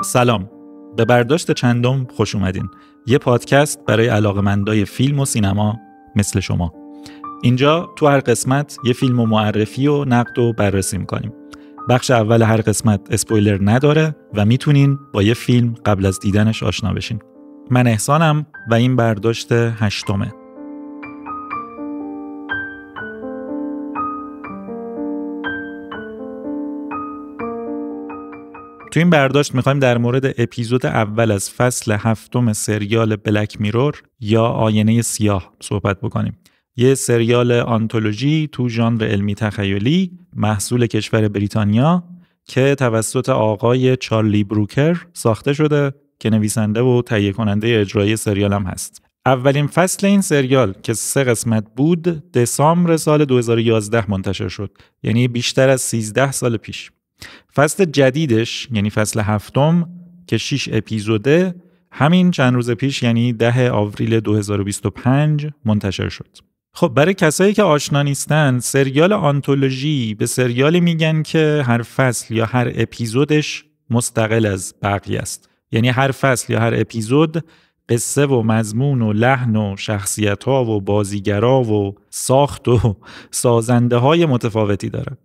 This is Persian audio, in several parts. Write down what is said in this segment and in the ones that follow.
سلام، به برداشت چندم خوش اومدین. یه پادکست برای علاقه‌مندای فیلم و سینما مثل شما. اینجا تو هر قسمت یه فیلم و معرفی و نقد و بررسی میکنیم. بخش اول هر قسمت اسپویلر نداره و میتونین با یه فیلم قبل از دیدنش آشنا بشین. من احسانم و این برداشت 8. تو این برداشت میخوایم در مورد اپیزود اول از فصل 7 سریال بلک میرور یا آینه سیاه صحبت بکنیم. یه سریال آنتولوژی تو ژانر علمی تخیلی محصول کشور بریتانیا که توسط آقای چارلی بروکر ساخته شده که نویسنده و تهیه کننده اجرایی سریال هم هست. اولین فصل این سریال که 3 قسمت بود دسامبر سال 2011 منتشر شد، یعنی بیشتر از 13 سال پیش. فصل جدیدش یعنی فصل 7 که 6 اپیزوده همین چند روز پیش یعنی 10 آوریل 2025 منتشر شد. خب برای کسایی که آشنا نیستن، سریال آنتولوژی به سریالی میگن که هر فصل یا هر اپیزودش مستقل از بقیه است. یعنی هر فصل یا هر اپیزود قصه و مضمون و لحن و شخصیت‌ها و بازیگرا و ساخت و سازنده‌های متفاوتی داره.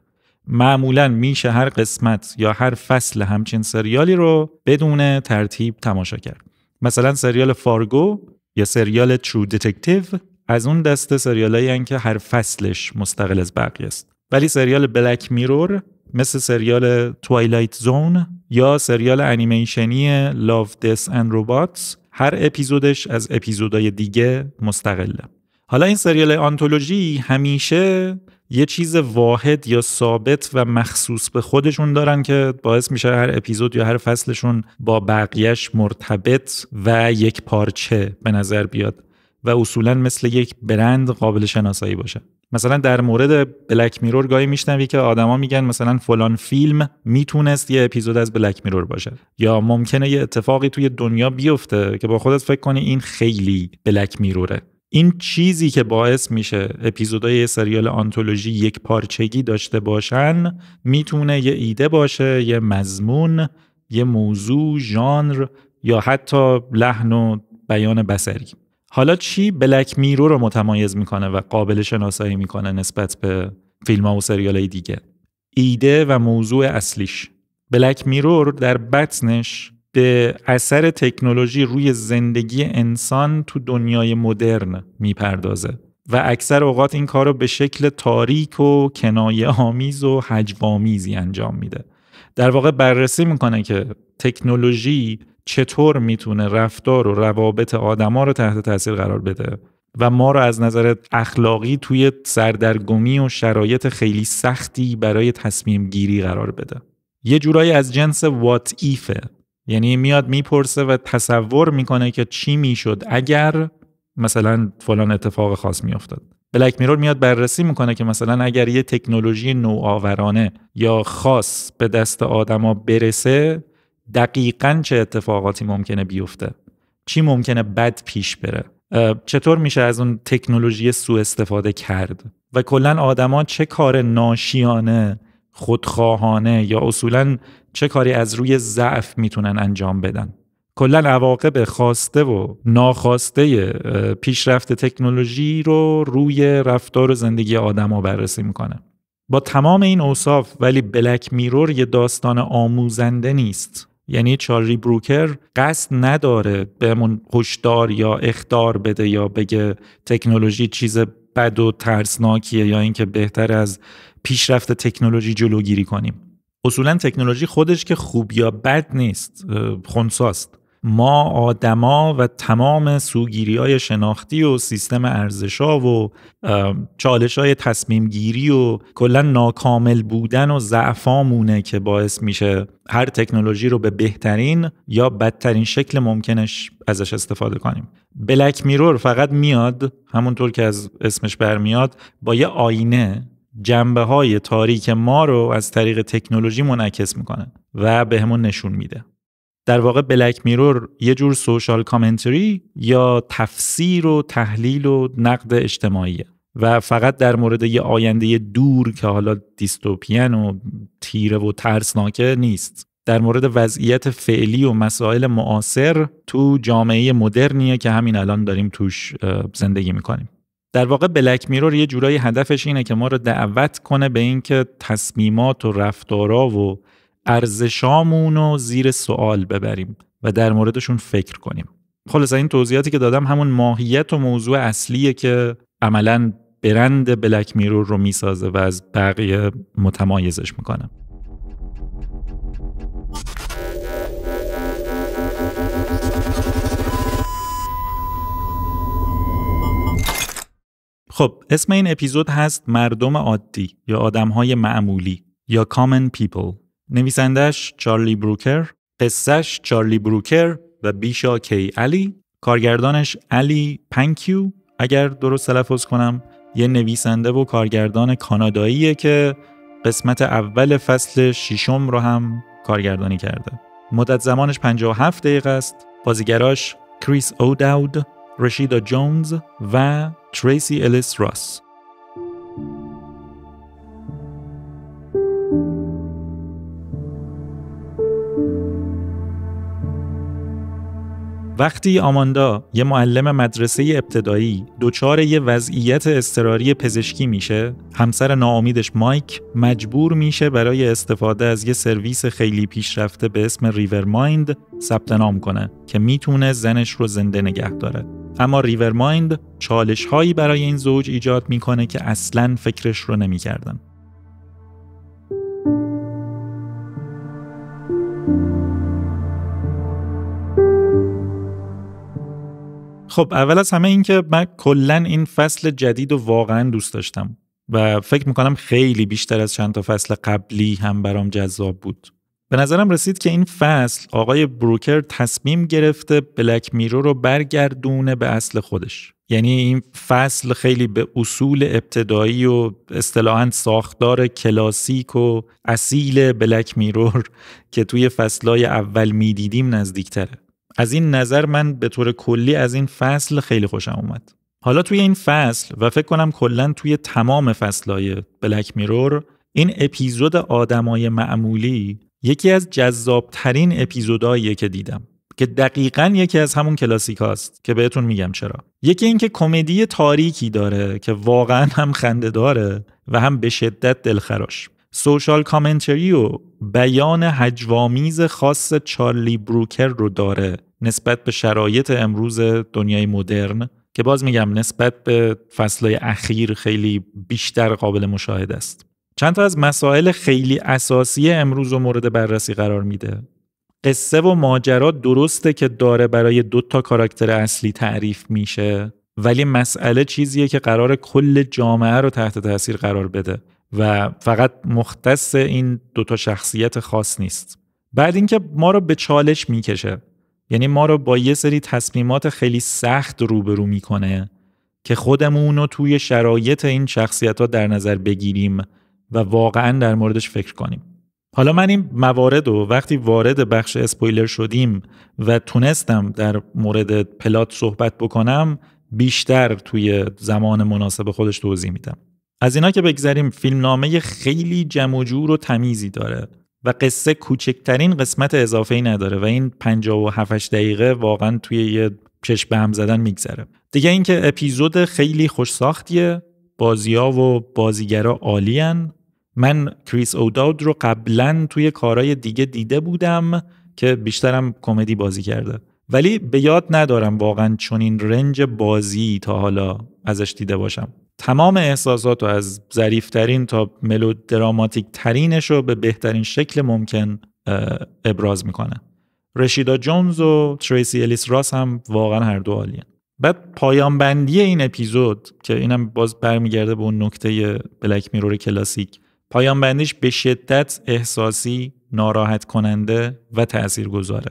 معمولاً میشه هر قسمت یا هر فصل همچین سریالی رو بدون ترتیب تماشا کرد. مثلا سریال فارگو یا سریال ترو دتکتیو از اون دسته سریالایی هستن که هر فصلش مستقل از بقیه است. ولی سریال بلک میرور مثل سریال توایلایت زون یا سریال انیمیشنی لاو دث اند روباتس هر اپیزودش از اپیزودهای دیگه مستقله. حالا این سریال آنتولوژی همیشه یه چیز واحد یا ثابت و مخصوص به خودشون دارن که باعث میشه هر اپیزود یا هر فصلشون با بقیهش مرتبط و یک پارچه به نظر بیاد و اصولاً مثل یک برند قابل شناسایی باشه. مثلا در مورد بلک میرور گاهی میشنوی که آدما میگن مثلا فلان فیلم میتونست یه اپیزود از بلک میرور باشه، یا ممکنه یه اتفاقی توی دنیا بیفته که با خودت فکر کنی این خیلی بلک میروره. این چیزی که باعث میشه اپیزودهای سریال آنتولوژی یک پارچگی داشته باشن میتونه یه ایده باشه، یه مضمون، یه موضوع، ژانر یا حتی لحن و بیان بصری. حالا چی بلک میرور رو متمایز میکنه و قابل شناسایی میکنه نسبت به فیلم‌ها و سریال‌های دیگه؟ ایده و موضوع اصلیش. بلک میرور در بطنش به اثر تکنولوژی روی زندگی انسان تو دنیای مدرن میپردازه و اکثر اوقات این کار رو به شکل تاریک و کنایه آمیز و هجوآمیزی انجام میده. در واقع بررسی میکنه که تکنولوژی چطور میتونه رفتار و روابط آدما رو تحت تاثیر قرار بده و ما رو از نظر اخلاقی توی سردرگمی و شرایط خیلی سختی برای تصمیم گیری قرار بده. یه جورایی از جنس وات ایفه، یعنی میاد میپرسه و تصور میکنه که چی میشد اگر مثلا فلان اتفاق خاص میافتاد. بلک میرور میاد بررسی میکنه که مثلا اگر یه تکنولوژی نوآورانه یا خاص به دست آدما برسه دقیقاً چه اتفاقاتی ممکنه بیفته، چی ممکنه بد پیش بره، چطور میشه از اون تکنولوژی سوء استفاده کرد و کلاً آدما چه کار ناشیانه، خودخواهانه یا اصولاً چه کاری از روی ضعف میتونن انجام بدن. کلاً عواقب خواسته و ناخواسته پیشرفت تکنولوژی رو روی رفتار و زندگی آدما بررسی میکنه. با تمام این اوصاف ولی بلک میرور یه داستان آموزنده نیست. یعنی چارلی بروکر قصد نداره بهمون هشدار یا اخطار بده یا بگه تکنولوژی چیز بد و ترسناکیه یا اینکه بهتر از پیشرفت تکنولوژی جلوگیری کنیم. اصولاً تکنولوژی خودش که خوب یا بد نیست، خنثیست. ما آدما و تمام سوگیری‌های شناختی و سیستم ارزش‌ها و چالش‌های تصمیم گیری و کلاً ناکامل بودن و ضعفامونه که باعث میشه هر تکنولوژی رو به بهترین یا بدترین شکل ممکنش ازش استفاده کنیم. بلک میرور فقط میاد همونطور که از اسمش برمیاد با یه آینه جنبه‌های تاریک ما رو از طریق تکنولوژی منعکس میکنه و بهمون نشون میده. در واقع بلک میرور یه جور سوشال کامنتری یا تفسیر و تحلیل و نقد اجتماعیه و فقط در مورد یه آینده دور که حالا دیستوپین و تیره و ترسناکه نیست. در مورد وضعیت فعلی و مسائل معاصر تو جامعه مدرنیه که همین الان داریم توش زندگی میکنیم. در واقع بلک میرور یه جورایی هدفش اینه که ما رو دعوت کنه به این که تصمیمات و رفتارا و ارزشامون رو زیر سوال ببریم و در موردشون فکر کنیم. خلاصه این توضیحاتی که دادم همون ماهیت و موضوع اصلیه که عملاً برند بلک میرور رو میسازه و از بقیه متمایزش میکنه. خب اسم این اپیزود هست مردم عادی یا آدمهای معمولی یا Common People. نویسندش چارلی بروکر، قصهش چارلی بروکر و بیشا کی علی، کارگردانش علی پنکیو اگر درست تلفظ کنم، یه نویسنده و کارگردان کاناداییه که قسمت اول فصل 6 رو هم کارگردانی کرده. مدت زمانش 57 دقیقه است. بازیگراش کریس اوداود، رشیدا جونز و تریسی الیس راس. وقتی آماندا یه معلم مدرسه ابتدایی دچار یه وضعیت اضطراری پزشکی میشه، همسر ناامیدش مایک مجبور میشه برای استفاده از یه سرویس خیلی پیشرفته به اسم ریورمایند ثبت نام کنه که میتونه زنش رو زنده نگه داره. اما ریورمایند چالش‌هایی برای این زوج ایجاد میکنه که اصلاً فکرش رو نمی‌کردن. خب اول از همه این که من کلن این فصل جدید رو واقعا دوست داشتم و فکر میکنم خیلی بیشتر از چند تا فصل قبلی هم برام جذاب بود. به نظرم رسید که این فصل آقای بروکر تصمیم گرفته بلک میرور رو برگردونه به اصل خودش. یعنی این فصل خیلی به اصول ابتدایی و اصطلاحاً ساختار کلاسیک و اصیل بلک میرور که توی فصلای اول میدیدیم نزدیکتره. از این نظر من به طور کلی از این فصل خیلی خوشم اومد. حالا توی این فصل و فکر کنم کلاً توی تمام فصلای بلک میرور، این اپیزود آدمای معمولی یکی از جذابترین اپیزوداییه که دیدم که دقیقاً یکی از همون کلاسیکاست که بهتون میگم چرا. یکی این که کمدی تاریکی داره که واقعاً هم خنده داره و هم به شدت دلخراش. سوشال کامنتری و بیان هجوامیز خاص چارلی بروکر رو داره نسبت به شرایط امروز دنیای مدرن که باز میگم نسبت به فصلهای اخیر خیلی بیشتر قابل مشاهده است. چند تا از مسائل خیلی اساسی امروز رو مورد بررسی قرار میده. قصه و ماجرا درسته که داره برای 2 تا کاراکتر اصلی تعریف میشه، ولی مسئله چیزیه که قرار کل جامعه رو تحت تاثیر قرار بده و فقط مختص این 2 تا شخصیت خاص نیست. بعد اینکه ما رو به چالش میکشه، یعنی ما رو با یه سری تصمیمات خیلی سخت روبرو میکنه که خودمون رو توی شرایط این شخصیت‌ها در نظر بگیریم و واقعاً در موردش فکر کنیم. حالا من این موارد رو وقتی وارد بخش اسپویلر شدیم و تونستم در مورد پلات صحبت بکنم، بیشتر توی زمان مناسب خودش توضیح میدم. از اینا که بگذریم، فیلمنامه خیلی جمع و جور و تمیزی داره و قصه کوچکترین قسمت اضافه‌ای نداره و این 57 دقیقه واقعا توی یه چشم به هم زدن میگذره. دیگه این که اپیزود خیلی خوش ساختیه، بازی‌ها و بازیگرا عالی‌ان. من کریس اوداود رو قبلا توی کارهای دیگه دیده بودم که بیشترم کمدی بازی کرده، ولی به یاد ندارم واقعا چون این رنج بازی تا حالا ازش دیده باشم. تمام احساسات رو از ظریفترین تا ملودراماتیک ترینش رو به بهترین شکل ممکن ابراز میکنه. رشیدا جونز و تریسی الیس راس هم واقعا هر دو عالیه. بعد پایان بندی این اپیزود که اینم باز برمیگرده به اون نکته بلک میرور کلاسیک، پایان بندیش به شدت احساسی، ناراحت کننده و تاثیرگذاره،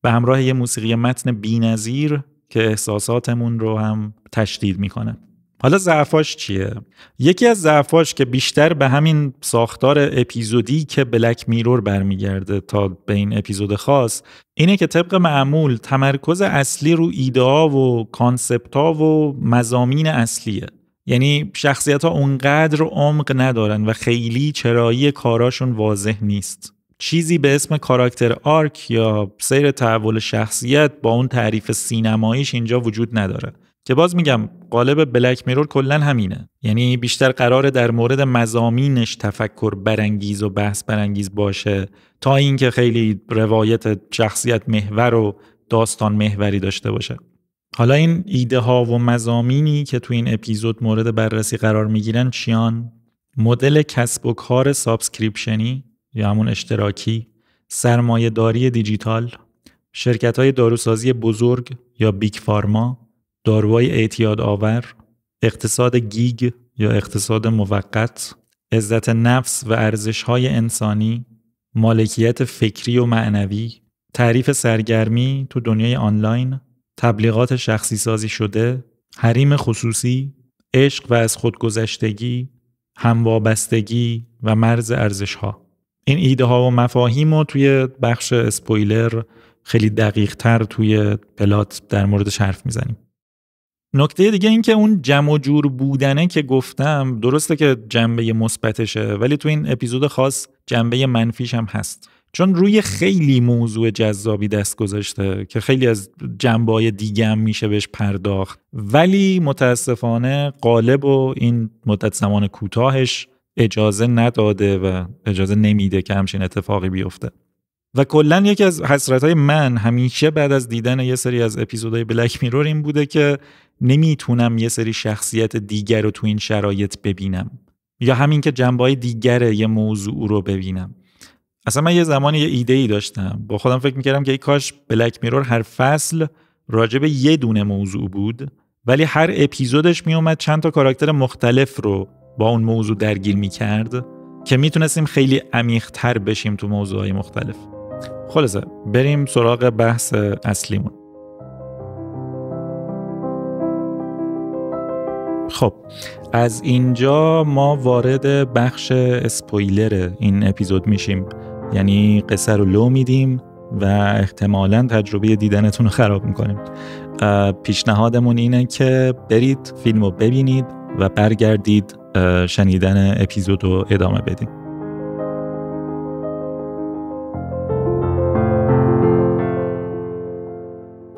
به همراه یه موسیقی متن بی‌نظیر که احساساتمون رو هم تشدید میکنه. حالا ضعفاش چیه؟ یکی از ضعفاش که بیشتر به همین ساختار اپیزودی که بلک میرور برمیگرده تا به این اپیزود خاص، اینه که طبق معمول تمرکز اصلی رو ایده‌ها و کانسپت‌ها و مضامین اصلیه. یعنی شخصیت‌ها اونقدر عمق ندارن و خیلی چرایی کاراشون واضح نیست. چیزی به اسم کاراکتر آرک یا سیر تحول شخصیت با اون تعریف سینماییش اینجا وجود نداره، که باز میگم قالب بلک میرور کلن همینه. یعنی بیشتر قراره در مورد مضامینش تفکر برانگیز و بحث برانگیز باشه تا اینکه خیلی روایت شخصیت محور و داستان محوری داشته باشه. حالا این ایده ها و مضامینی که تو این اپیزود مورد بررسی قرار میگیرن چیان؟ مدل کسب و کار سابسکریپشنی یا همون اشتراکی، سرمایه داری دیجیتال، شرکت های داروسازی بزرگ یا بیگ فارما، داروهای اعتیاد آور، اقتصاد گیگ یا اقتصاد موقت، عزت نفس و ارزش های انسانی، مالکیت فکری و معنوی، تعریف سرگرمی تو دنیای آنلاین، تبلیغات شخصی سازی شده، حریم خصوصی، عشق و از خودگذشتگی، هموابستگی و مرز ارزش ها. این ایده ها و مفاهیم رو توی بخش اسپویلر خیلی دقیق تر توی پلات در موردش حرف میزنیم. نکته دیگه این که اون جمع و جور بودنه که گفتم درسته که جنبه مثبتشه، ولی تو این اپیزود خاص جنبه منفیش هم هست، چون روی خیلی موضوع جذابی دست گذاشته که خیلی از جنبه‌های دیگه هم میشه بهش پرداخت، ولی متاسفانه قالب و این مدت زمان کوتاهش اجازه نداده و اجازه نمیده که همچین اتفاقی بیفته. و کلن یکی از حسرت‌های من همیشه بعد از دیدن یه سری از اپیزودهای بلک میرور این بوده که نمیتونم یه سری شخصیت دیگر رو تو این شرایط ببینم، یا همین که جنبه‌های دیگر یه موضوع رو ببینم. اصلا من یه زمانی یه ایده‌ای داشتم، با خودم فکر می‌کردم که ای کاش بلک میرور هر فصل راجع به یه دونه موضوع بود، ولی هر اپیزودش میومد چند تا کاراکتر مختلف رو با اون موضوع درگیر می‌کرد که میتونستیم خیلی عمیق‌تر بشیم تو موضوعهای مختلف. خلاصه بریم سراغ بحث اصلیمون. خب از اینجا ما وارد بخش اسپویلر این اپیزود میشیم، یعنی قصه رو لو میدیم و احتمالاً تجربه دیدنتون رو خراب میکنیم. پیشنهادمون اینه که برید فیلم رو ببینید و برگردید شنیدن اپیزود رو ادامه بدید.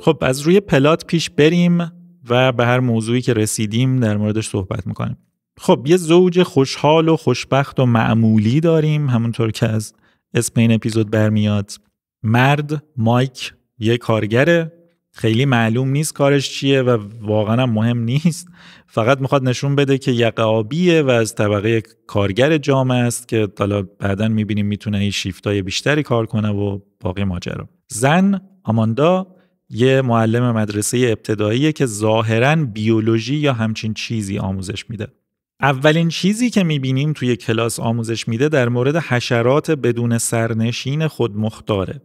خب از روی پلات پیش بریم و به هر موضوعی که رسیدیم در موردش صحبت میکنیم. خب یه زوج خوشحال و خوشبخت و معمولی داریم، همونطور که از اسم این اپیزود برمیاد. مرد مایک یه کارگره، خیلی معلوم نیست کارش چیه و واقعا مهم نیست، فقط میخواد نشون بده که یقه آبیه و از طبقه کارگر جامعه است که حالا بعداً میبینیم میتونه این شیفتای بیشتری کار کنه و باقی ماجرا. زن آماندا یه معلم مدرسه ابتداییه که ظاهراً بیولوژی یا همچین چیزی آموزش میده. اولین چیزی که میبینیم توی کلاس آموزش میده در مورد حشرات بدون سرنشین خودمختاره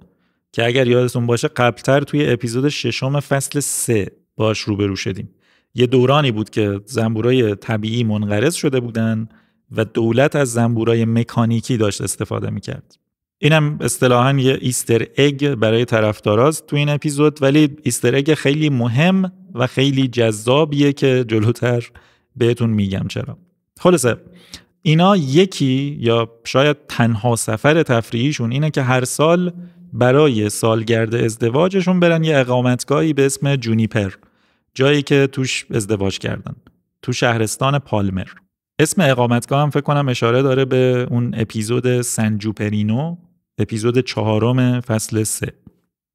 که اگر یادتون باشه قبلتر توی اپیزود 6 فصل 3 باش روبرو شدیم. یه دورانی بود که زنبورای طبیعی منقرض شده بودن و دولت از زنبورای مکانیکی داشت استفاده میکرد. اینم اصطلاحاً یه ایستر اگ برای طرفداراست تو این اپیزود، ولی ایستر اگ خیلی مهم و خیلی جذابیه که جلوتر بهتون میگم چرا. خلاصه اینا یکی یا شاید تنها سفر تفریحیشون اینه که هر سال برای سالگرد ازدواجشون برن یه اقامتگاهی به اسم جونیپر، جایی که توش ازدواج کردن، تو شهرستان پالمر. اسم اقامتگاه هم فکر کنم اشاره داره به اون اپیزود سن جوپرینو، اپیزود 4 فصل 3.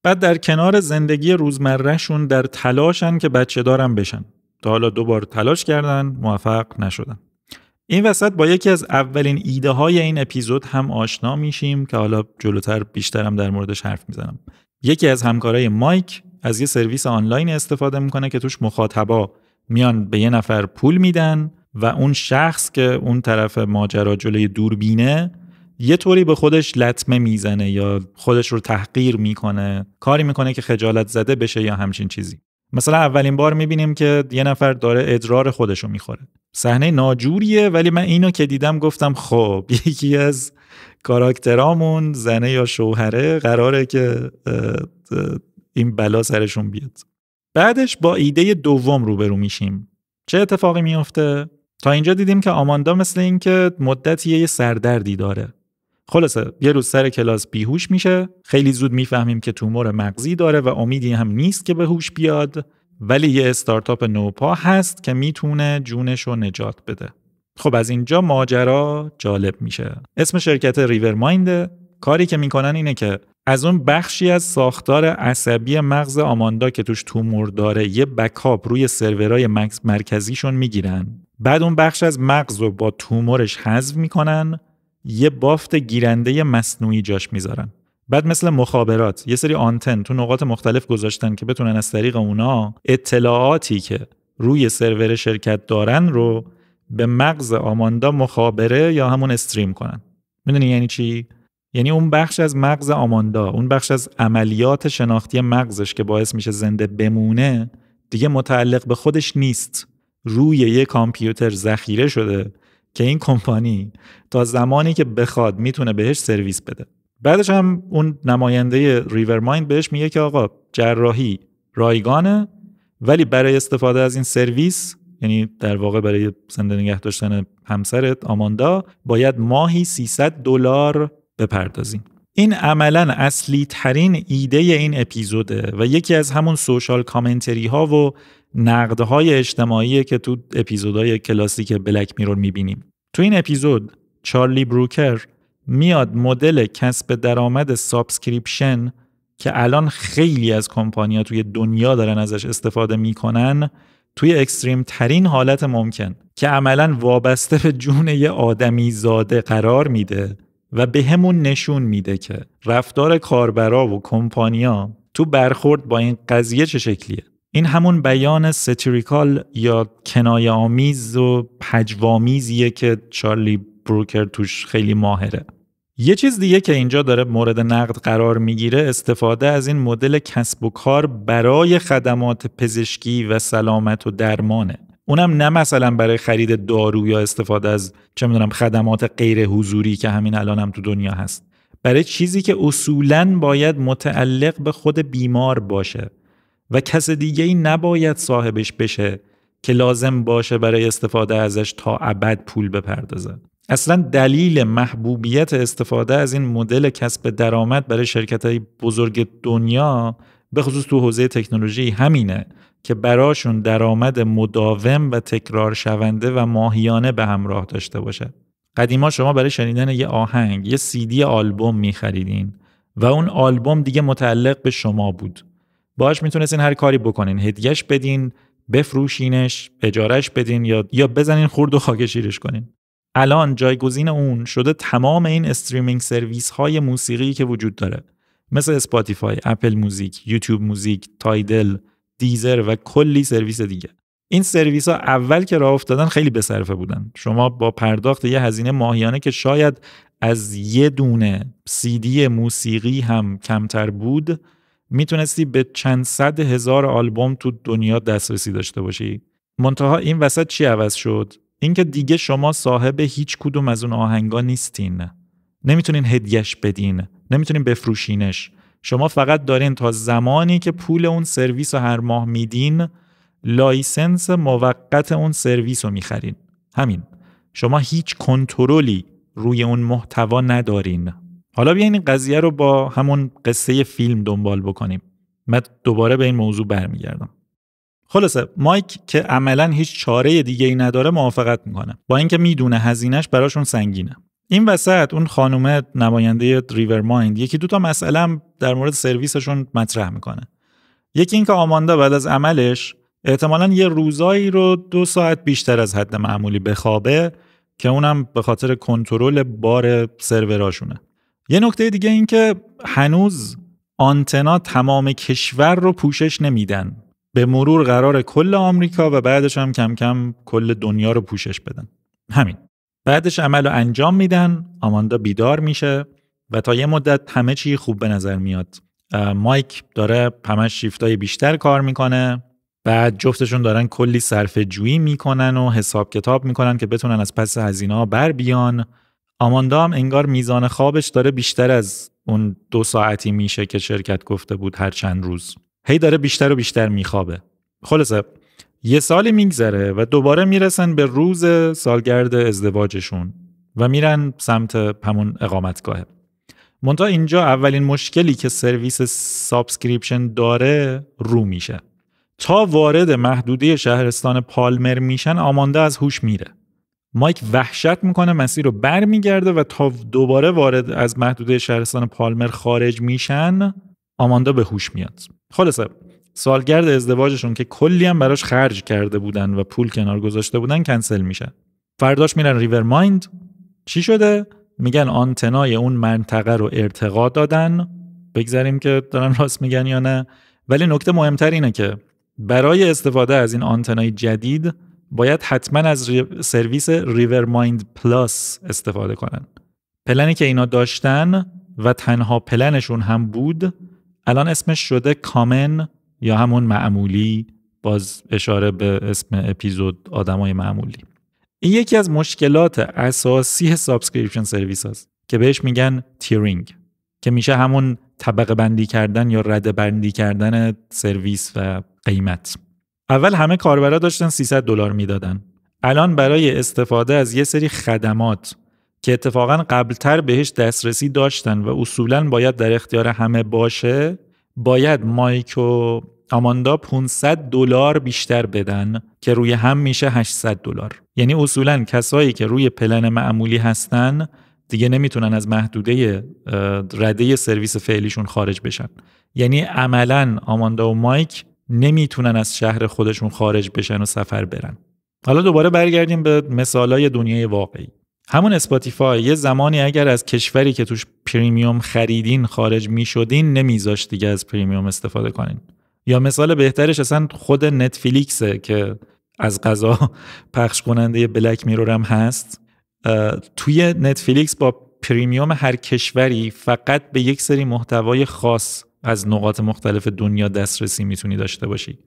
بعد در کنار زندگی روزمرهشون در تلاشن که بچه دارن بشن. تا حالا 2 بار تلاش کردن، موفق نشدن. این وسط با یکی از اولین ایده های این اپیزود هم آشنا میشیم که حالا جلوتر بیشترم در موردش حرف میزنم. یکی از همکارای مایک از یه سرویس آنلاین استفاده میکنه که توش مخاطبا میان به یه نفر پول میدن و اون شخص که اون طرف ماجرا جلوی دوربینه یه طوری به خودش لطمه میزنه یا خودش رو تحقیر میکنه، کاری میکنه که خجالت زده بشه یا همچین چیزی. مثلا اولین بار میبینیم که یه نفر داره ادرار خودشو میخوره. صحنه ناجوریه، ولی من اینو که دیدم گفتم خب یکی از کاراکترامون زنه یا شوهره قراره که این بلا سرشون بیاد. بعدش با ایده دوم روبرو میشیم. چه اتفاقی میفته؟ تا اینجا دیدیم که آماندا مثل این که مدتی یه سردردی داره خلاصه یه روز سر کلاس بیهوش میشه، خیلی زود میفهمیم که تومور مغزی داره و امیدی هم نیست که به هوش بیاد، ولی یه استارتاپ نوپا هست که میتونه جونشو نجات بده. خب از اینجا ماجرا جالب میشه. اسم شرکت ریورمایند. کاری که میکنن اینه که از اون بخشی از ساختار عصبی مغز آماندا که توش تومور داره یه بکاپ روی سرورهای مرکزیشون میگیرن، بعد اون بخش از مغز رو با تومورش حذف میکنن، یه بافت گیرنده مصنوعی جاش میذارن. بعد مثل مخابرات یه سری آنتن تو نقاط مختلف گذاشتن که بتونن از طریق اونا اطلاعاتی که روی سرور شرکت دارن رو به مغز آماندا مخابره یا همون استریم کنن. میدونی یعنی چی؟ یعنی اون بخش از مغز آماندا، اون بخش از عملیات شناختی مغزش که باعث میشه زنده بمونه، دیگه متعلق به خودش نیست. روی یه کامپیوتر ذخیره شده که این کمپانی تا زمانی که بخواد میتونه بهش سرویس بده. بعدش هم اون نماینده ریورمایند بهش میگه که آقا جراحی رایگانه، ولی برای استفاده از این سرویس، یعنی در واقع برای زنده نگه داشتن همسرت آماندا، باید ماهی $300 بپردازین. این عملاً اصلی ترین ایده این اپیزوده و یکی از همون سوشال کامنتری ها و نقدهای اجتماعی که تو اپیزودهای کلاسیک بلک میرور میبینیم. تو این اپیزود چارلی بروکر میاد مدل کسب درآمد سابسکریپشن که الان خیلی از کمپانی‌ها توی دنیا دارن ازش استفاده میکنن، توی اکستریم ترین حالت ممکن که عملاً وابسته به جون یه آدمی زاده قرار میده و به همون نشون میده که رفتار کاربرا و کمپانیا تو برخورد با این قضیه چه شکلیه. این همون بیان ستیریکال یا کنایه آمیز و پجوامیزیه که چارلی بروکر توش خیلی ماهره. یه چیز دیگه که اینجا داره مورد نقد قرار میگیره استفاده از این مدل کسب و کار برای خدمات پزشکی و سلامت و درمانه. اونم نه مثلا برای خرید دارو یا استفاده از چه میدونم خدمات غیر حضوری که همین الان هم تو دنیا هست، برای چیزی که اصولاً باید متعلق به خود بیمار باشه و کس دیگه ای نباید صاحبش بشه که لازم باشه برای استفاده ازش تا ابد پول بپردازه. اصلا دلیل محبوبیت استفاده از این مدل کسب درآمد برای شرکت‌های بزرگ دنیا به خصوص تو حوزه تکنولوژی همینه که براشون درآمد مداوم و تکرار شونده و ماهیانه به همراه داشته باشه. قدیما شما برای شنیدن یه آهنگ یه CD آلبوم می‌خریدین و اون آلبوم دیگه متعلق به شما بود. باهاش میتونستین هر کاری بکنین، هدیه‌اش بدین، بفروشینش، اجارهش بدین یا بزنین خورد و خاکشیرش کنین. الان جایگزین اون شده تمام این استریمینگ سرویس های موسیقی که وجود داره، مثل اسپاتیفای، اپل موزیک، یوتیوب موزیک، تایدل، دیزر و کلی سرویس دیگه. این سرویس ها اول که راه افتادن خیلی بصرفه بودن. شما با پرداخت یه هزینه ماهیانه که شاید از یه دونه CD موسیقی هم کمتر بود، میتونستی به چند صد هزار آلبوم تو دنیا دسترسی داشته باشی. منتها این وسط چی عوض شد؟ اینکه دیگه شما صاحب هیچ کدوم از اون آهنگا نیستین. نمیتونین هدیه‌اش بدین، نمیتونین بفروشینش. شما فقط دارین تا زمانی که پول اون سرویس رو هر ماه میدین، لایسنس موقت اون سرویس رو میخرین. همین. شما هیچ کنترلی روی اون محتوا ندارین. حالا بیاین این قضیه رو با همون قصه فیلم دنبال بکنیم. من دوباره به این موضوع برمیگردم. خلاصه مایک که عملاً هیچ چاره دیگه‌ای نداره موافقت میکنه، با اینکه میدونه هزینه‌اش براشون سنگینه. این وسط اون خانومه نماینده ریورمایند یکی دو تا مسئله هم در مورد سرویسشون مطرح میکنه. یکی اینکه آماندا بعد از عملش احتمالاً یه روزایی رو 2 ساعت بیشتر از حد معمولی بخوابه که اونم به خاطر کنترل بار سروراشونه. یه نکته دیگه این که هنوز آنتنا تمام کشور رو پوشش نمیدن. به مرور قرار کل آمریکا و بعدش هم کم کم کل دنیا رو پوشش بدن. همین. بعدش عمل رو انجام میدن، آماندا بیدار میشه و تا یه مدت همه چی خوب به نظر میاد. مایک داره همش شیفتای بیشتر کار میکنه، بعد جفتشون دارن کلی صرفه جویی میکنن و حساب کتاب میکنن که بتونن از پس هزینه‌ها بر بیان. آماندا هم انگار میزان خوابش داره بیشتر از اون 2 ساعتی میشه که شرکت گفته بود هر چند روز. هی داره بیشتر و بیشتر میخوابه. خلاصه یه سالی میگذره و دوباره میرسن به روز سالگرد ازدواجشون و میرن سمت همون اقامتگاهه. منتها اینجا اولین مشکلی که سرویس سابسکریپشن داره رو میشه. تا وارد محدوده شهرستان پالمر میشن آماندا از هوش میره. مایک وحشت میکنه، مسیر رو بر میگرده و تا دوباره وارد از محدوده شهرستان پالمر خارج میشن آماندا به هوش میاد. خلاصه سالگرد ازدواجشون که کلی هم براش خرج کرده بودن و پول کنار گذاشته بودن کنسل میشه. فرداش میرن ریور مایند. چی شده؟ میگن آنتنای اون منطقه رو ارتقا دادن. بگذاریم که دارن راست میگن یا نه، ولی نکته مهمتر اینه که برای استفاده از این آنتنای جدید باید حتما از سرویس ریور مایند پلاس استفاده کنن. پلنی که اینا داشتن و تنها پلنشون هم بود الان اسمش شده کامن یا همون معمولی، باز اشاره به اسم اپیزود آدمای معمولی. این یکی از مشکلات اساسی سابسکریپشن سرویس هست که بهش میگن تیرینگ، که میشه همون طبقه بندی کردن یا رده بندی کردن سرویس و قیمت. اول همه کاربرا داشتن $300 میدادن. الان برای استفاده از یه سری خدمات که اتفاقا قبلتر بهش دسترسی داشتن و اصولاً باید در اختیار همه باشه، باید مایک و آماندا $500 بیشتر بدن که روی هم میشه $800. یعنی اصولاً کسایی که روی پلن معمولی هستن دیگه نمیتونن از محدوده رده سرویس فعلیشون خارج بشن. یعنی عملاً آماندا و مایک نمیتونن از شهر خودشون خارج بشن و سفر برن. حالا دوباره برگردیم به مثالای دنیای واقعی. همون اسپاتیفای یه زمانی اگر از کشوری که توش پریمیوم خریدین خارج میشدین نمیذاشت دیگه از پریمیوم استفاده کنین. یا مثال بهترش اصلا خود نتفلیکسه که از قضا پخش کننده بلک میرور هم هست. توی نتفلیکس با پریمیوم هر کشوری فقط به یک سری محتوای خاص از نقاط مختلف دنیا دسترسی میتونی داشته باشی.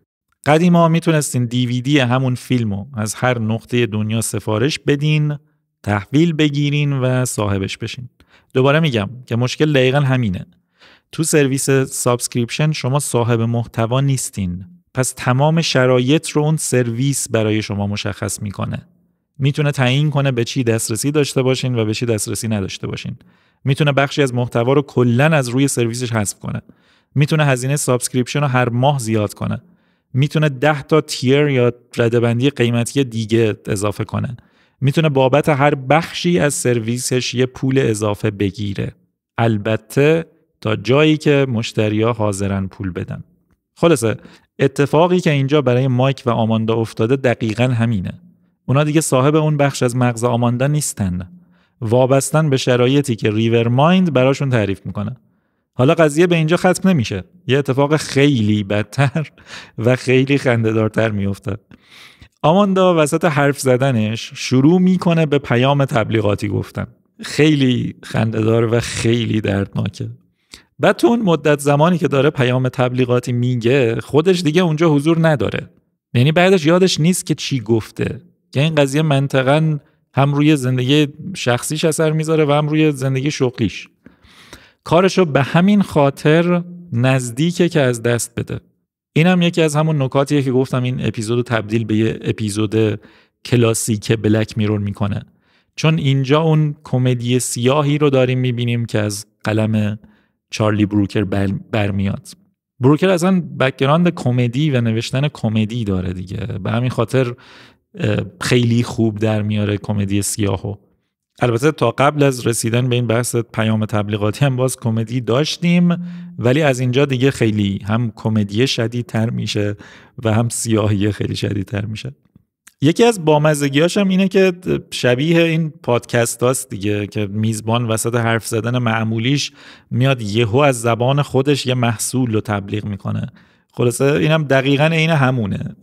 قدیما میتونستین دیویدی همون فیلمو از هر نقطه دنیا سفارش بدین، تحویل بگیرین و صاحبش بشین. دوباره میگم که مشکل دقیقاً همینه. تو سرویس سابسکریپشن شما صاحب محتوا نیستین. پس تمام شرایط رو اون سرویس برای شما مشخص میکنه. میتونه تعیین کنه به چی دسترسی داشته باشین و به چی دسترسی نداشته باشین. میتونه بخشی از محتوا رو کلاً از روی سرویسش حذف کنه. میتونه هزینه سابسکریپشن رو هر ماه زیاد کنه. میتونه 10 تا تیر یا رده‌بندی قیمتی دیگه اضافه کنه. میتونه بابت هر بخشی از سرویسش یه پول اضافه بگیره. البته تا جایی که مشتری‌ها حاضرن پول بدن. خلاصه اتفاقی که اینجا برای مایک و آماندا افتاده دقیقاً همینه. اونا دیگه صاحب اون بخش از مغز آماندا نیستن. وابستن به شرایطی که ریور مایند براشون تعریف میکنه. حالا قضیه به اینجا ختم نمیشه. یه اتفاق خیلی بدتر و خیلی خنده‌دارتر میفته. آماندا وسط حرف زدنش شروع میکنه به پیام تبلیغاتی گفتن. خیلی خنده‌دار و خیلی دردناکه. بعد تو اون مدت زمانی که داره پیام تبلیغاتی میگه خودش دیگه اونجا حضور نداره. یعنی بعدش یادش نیست که چی گفته. که این قضیه منطقاً هم روی زندگی شخصیش اثر میذاره و هم روی زندگی شغلیش. کارشو به همین خاطر نزدیکه که از دست بده. اینم یکی از همون نکاتیه که گفتم این اپیزودو تبدیل به یه اپیزود کلاسیک بلک میرور میکنه. چون اینجا اون کمدی سیاهی رو داریم میبینیم که از قلم چارلی بروکر برمیاد. بروکر اصلا بک‌گراند کمدی و نوشتن کمدی داره دیگه. به همین خاطر خیلی خوب در میاره کمدی سیاهو. البته تا قبل از رسیدن به این بحث پیام تبلیغاتی هم باز کمدی داشتیم، ولی از اینجا دیگه خیلی هم کمدی شدیدتر میشه و هم سیاهی خیلی شدیدتر میشه. یکی از بامزگیاش هم اینه که شبیه این پادکست هاست دیگه که میزبان وسط حرف زدن معمولیش میاد یهو از زبان خودش یه محصول رو تبلیغ میکنه. خلاصه اینم دقیقاً عین همونه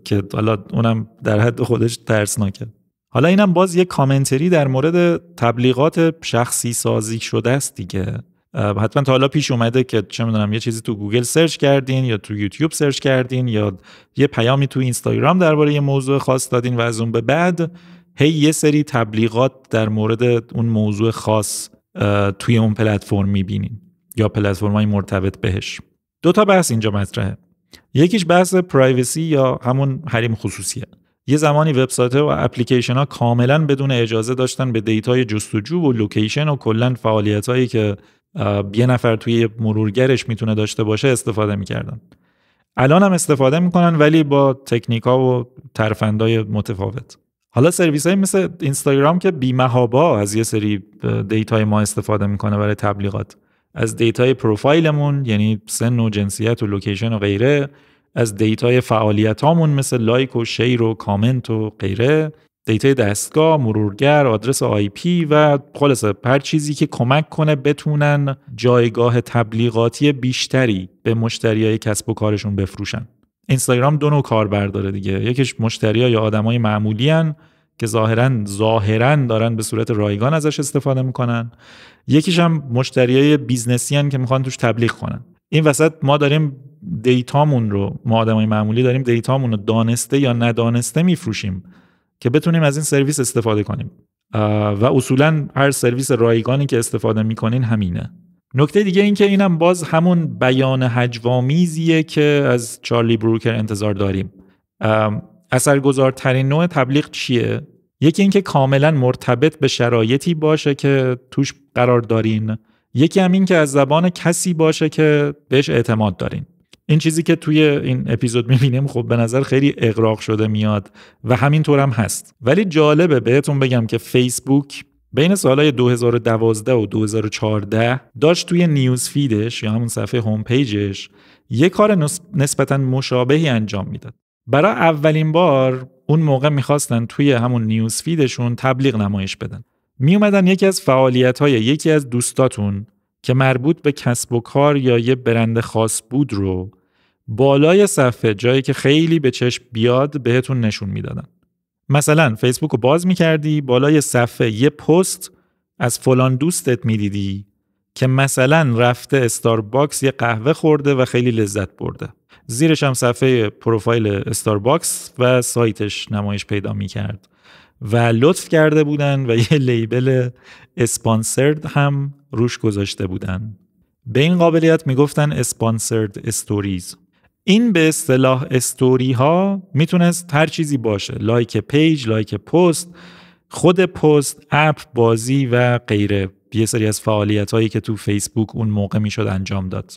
که حالا اونم در حد خودش ترسناکه. حالا اینم باز یه کامنتری در مورد تبلیغات شخصی سازی شده است دیگه. حتما تا حالا پیش اومده که چه میدونم یه چیزی تو گوگل سرچ کردین یا تو یوتیوب سرچ کردین یا یه پیامی تو اینستاگرام درباره یه موضوع خاص دادین و از اون به بعد یه سری تبلیغات در مورد اون موضوع خاص توی اون پلتفرم میبینین یا پلتفرم‌های مرتبط بهش. 2 تا بحث اینجا مطرحه. یکیش بحث پرایوسی یا همون حریم خصوصیه. یه زمانی وبسایت‌ها و اپلیکیشن‌ها کاملاً بدون اجازه داشتن به دیتای جستجو و لوکیشن و کلاً فعالیتایی که یه نفر توی مرورگرش میتونه داشته باشه استفاده می‌کردن. الان هم استفاده می‌کنن ولی با تکنیک‌ها و ترفندهای متفاوت. حالا سرویس‌های مثل اینستاگرام که بی‌محابا از یه سری دیتای ما استفاده می‌کنه برای تبلیغات. از دیتای پروفایلمون، یعنی سن و جنسیت و لوکیشن و غیره، از دیتای فعالیتامون مثل لایک و شیر و کامنت و غیره، دیتای دستگاه، مرورگر، آدرس آی پی و خلاصه هر چیزی که کمک کنه بتونن جایگاه تبلیغاتی بیشتری به مشتریای کسب و کارشون بفروشن. اینستاگرام دو نوع کاربر داره دیگه. یکیش مشتریای یا آدمای معمولی ان که ظاهراً دارن به صورت رایگان ازش استفاده میکنن. یکیش هم مشتریای بیزنسی ان که میخوان توش تبلیغ کنن. این وسط ما داریم دیتامون رو، ما آدمای معمولی داریم دیتامون رو دانسته یا ندانسته میفروشیم که بتونیم از این سرویس استفاده کنیم و اصولاً هر سرویس رایگانی که استفاده میکنین همینه. نکته دیگه این که اینم باز همون بیان هجوآمیزیه که از چارلی بروکر انتظار داریم. اثرگذارترین نوع تبلیغ چیه؟ یکی این که کاملا مرتبط به شرایطی باشه که توش قرار دارین، یکی هم این که از زبان کسی باشه که بهش اعتماد دارین. این چیزی که توی این اپیزود میبینیم خب به نظر خیلی اغراق شده میاد و همینطور هم هست، ولی جالبه بهتون بگم که فیسبوک بین سالهای 2012 و 2014 داشت توی نیوز فیدش یا همون صفحه هوم پیجش یه کار نسبتاً مشابهی انجام میداد. برای اولین بار اون موقع میخواستن توی همون نیوز فیدشون تبلیغ نمایش بدن. میومدن یکی از فعالیت‌های یکی از دوستاتون که مربوط به کسب و کار یا یه برند خاص بود رو بالای صفحه، جایی که خیلی به چشم بیاد، بهتون نشون میدادن. مثلا فیسبوک رو باز میکردی، بالای صفحه یه پست از فلان دوستت میدیدی که مثلا رفته استارباکس یه قهوه خورده و خیلی لذت برده. زیرش هم صفحه پروفایل استارباکس و سایتش نمایش پیدا میکرد و لطف کرده بودن و یه لیبل اسپانسرد هم روش گذاشته بودن. به این قابلیت میگفتن اسپانسرد استوریز. این به اصطلاح استوری ها میتونست هر چیزی باشه، لایک پیج، لایک پست، خود پست، اپ، بازی و غیره. یه سری از فعالیت هایی که تو فیسبوک اون موقع میشد انجام داد.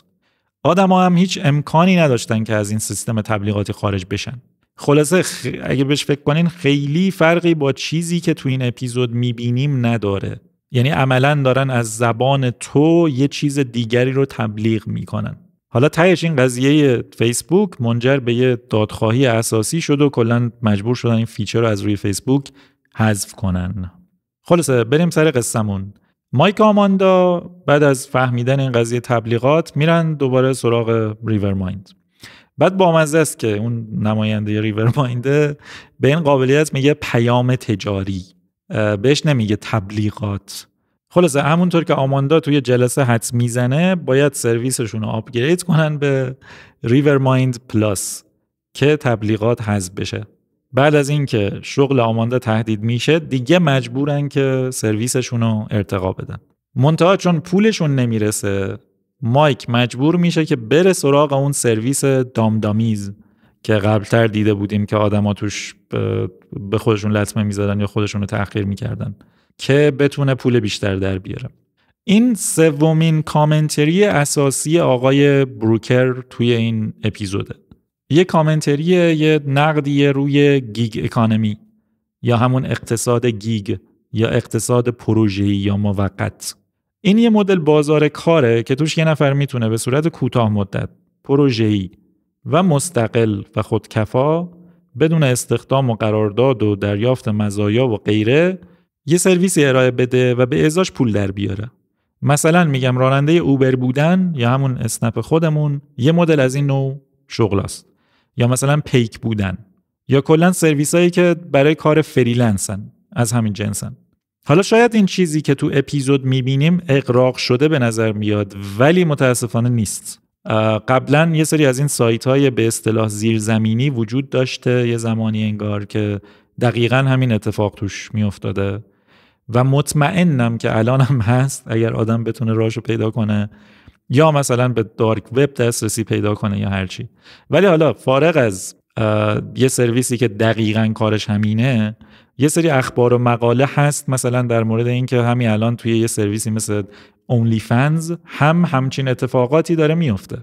آدم ها هم هیچ امکانی نداشتن که از این سیستم تبلیغاتی خارج بشن. خلاصه اگه بهش فکر کنین خیلی فرقی با چیزی که تو این اپیزود میبینیم نداره. یعنی عملاً دارن از زبان تو یه چیز دیگری رو تبلیغ میکنن. حالا تهش این قضیه فیسبوک منجر به یه دادخواهی اساسی شد و کلاً مجبور شدن این فیچر رو از روی فیسبوک حذف کنن. خلاصه بریم سر قصه‌مون. مایک و آماندا بعد از فهمیدن این قضیه تبلیغات میرن دوباره سراغ ریورمایند. بعد بامزه است که اون نماینده ریورمایند به این قابلیت میگه پیام تجاری، بهش نمیگه تبلیغات. خلاصه همونطور که آماندا توی جلسه حدس میزنه باید سرویسشون رو آپگرید کنن به ریورمایند پلاس که تبلیغات حذف بشه. بعد از این که شغل آماندا تهدید میشه دیگه مجبورن که سرویسشون رو ارتقا بدن. منتها چون پولشون نمیرسه مایک مجبور میشه که بره سراغ اون سرویس دامدامیز که قبلتر دیده بودیم که آدما توش به خودشون لطمه میزدن یا خودشون رو تحقیر میکردن که بتونه پول بیشتر در بیاره. این سومین کامنتری اساسی آقای بروکر توی این اپیزوده. یه کامنتریه، یه نقدیه روی گیگ اکانومی یا همون اقتصاد گیگ یا اقتصاد پروژه‌ای یا موقت. این یه مدل بازار کاره که توش یه نفر میتونه به صورت کوتاه مدت، پروژه‌ای و مستقل و خودکفا بدون استخدام و قرارداد و دریافت مزایا و غیره یه سرویسی ارائه بده و به ازاش پول در بیاره. مثلا میگم راننده اوبر بودن یا همون اسنپ خودمون یه مدل از این نوع شغل است، یا مثلا پیک بودن یا کلا سرویسایی که برای کار فریلنسن، از همین جنسن. حالا شاید این چیزی که تو اپیزود میبینیم اغراق شده به نظر میاد ولی متاسفانه نیست. قبلا یه سری از این سایت های به اصطلاح زیرزمینی وجود داشته یه زمانی انگار که دقیقاً همین اتفاق توش میافتاده و مطمئنم که الان هم هست اگر آدم بتونه راهشو پیدا کنه یا مثلا به دارک وب دسترسی پیدا کنه یا هرچی. ولی حالا فارغ از یه سرویسی که دقیقاً کارش همینه، یه سری اخبار و مقاله هست مثلا در مورد این که همین الان توی یه سرویسی مثل اونلی فنز همچین اتفاقاتی داره میفته.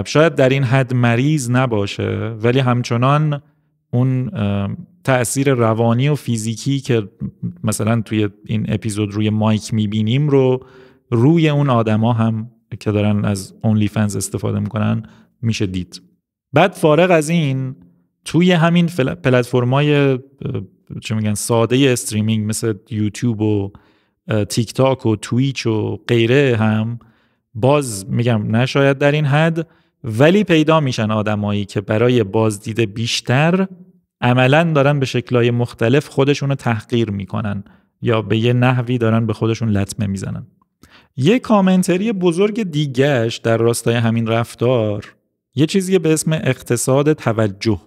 شاید در این حد مریض نباشه، ولی همچنان اون تأثیر روانی و فیزیکی که مثلا توی این اپیزود روی مایک میبینیم رو روی اون آدما هم که دارن از اونلی فنز استفاده میکنن میشه دید. بعد فارغ از این توی همین پلتفرم‌های چه میگن ساده استریمینگ مثل یوتیوب و تیک تاک و تویچ و غیره هم باز میگم نشاید در این حد، ولی پیدا میشن آدمایی که برای بازدید بیشتر عملاً دارن به شکل‌های مختلف خودشونو تحقیر میکنن یا به یه نحوی دارن به خودشون لطمه میزنن. یه کامنتری بزرگ دیگهش در راستای همین رفتار یه چیزی به اسم اقتصاد توجه.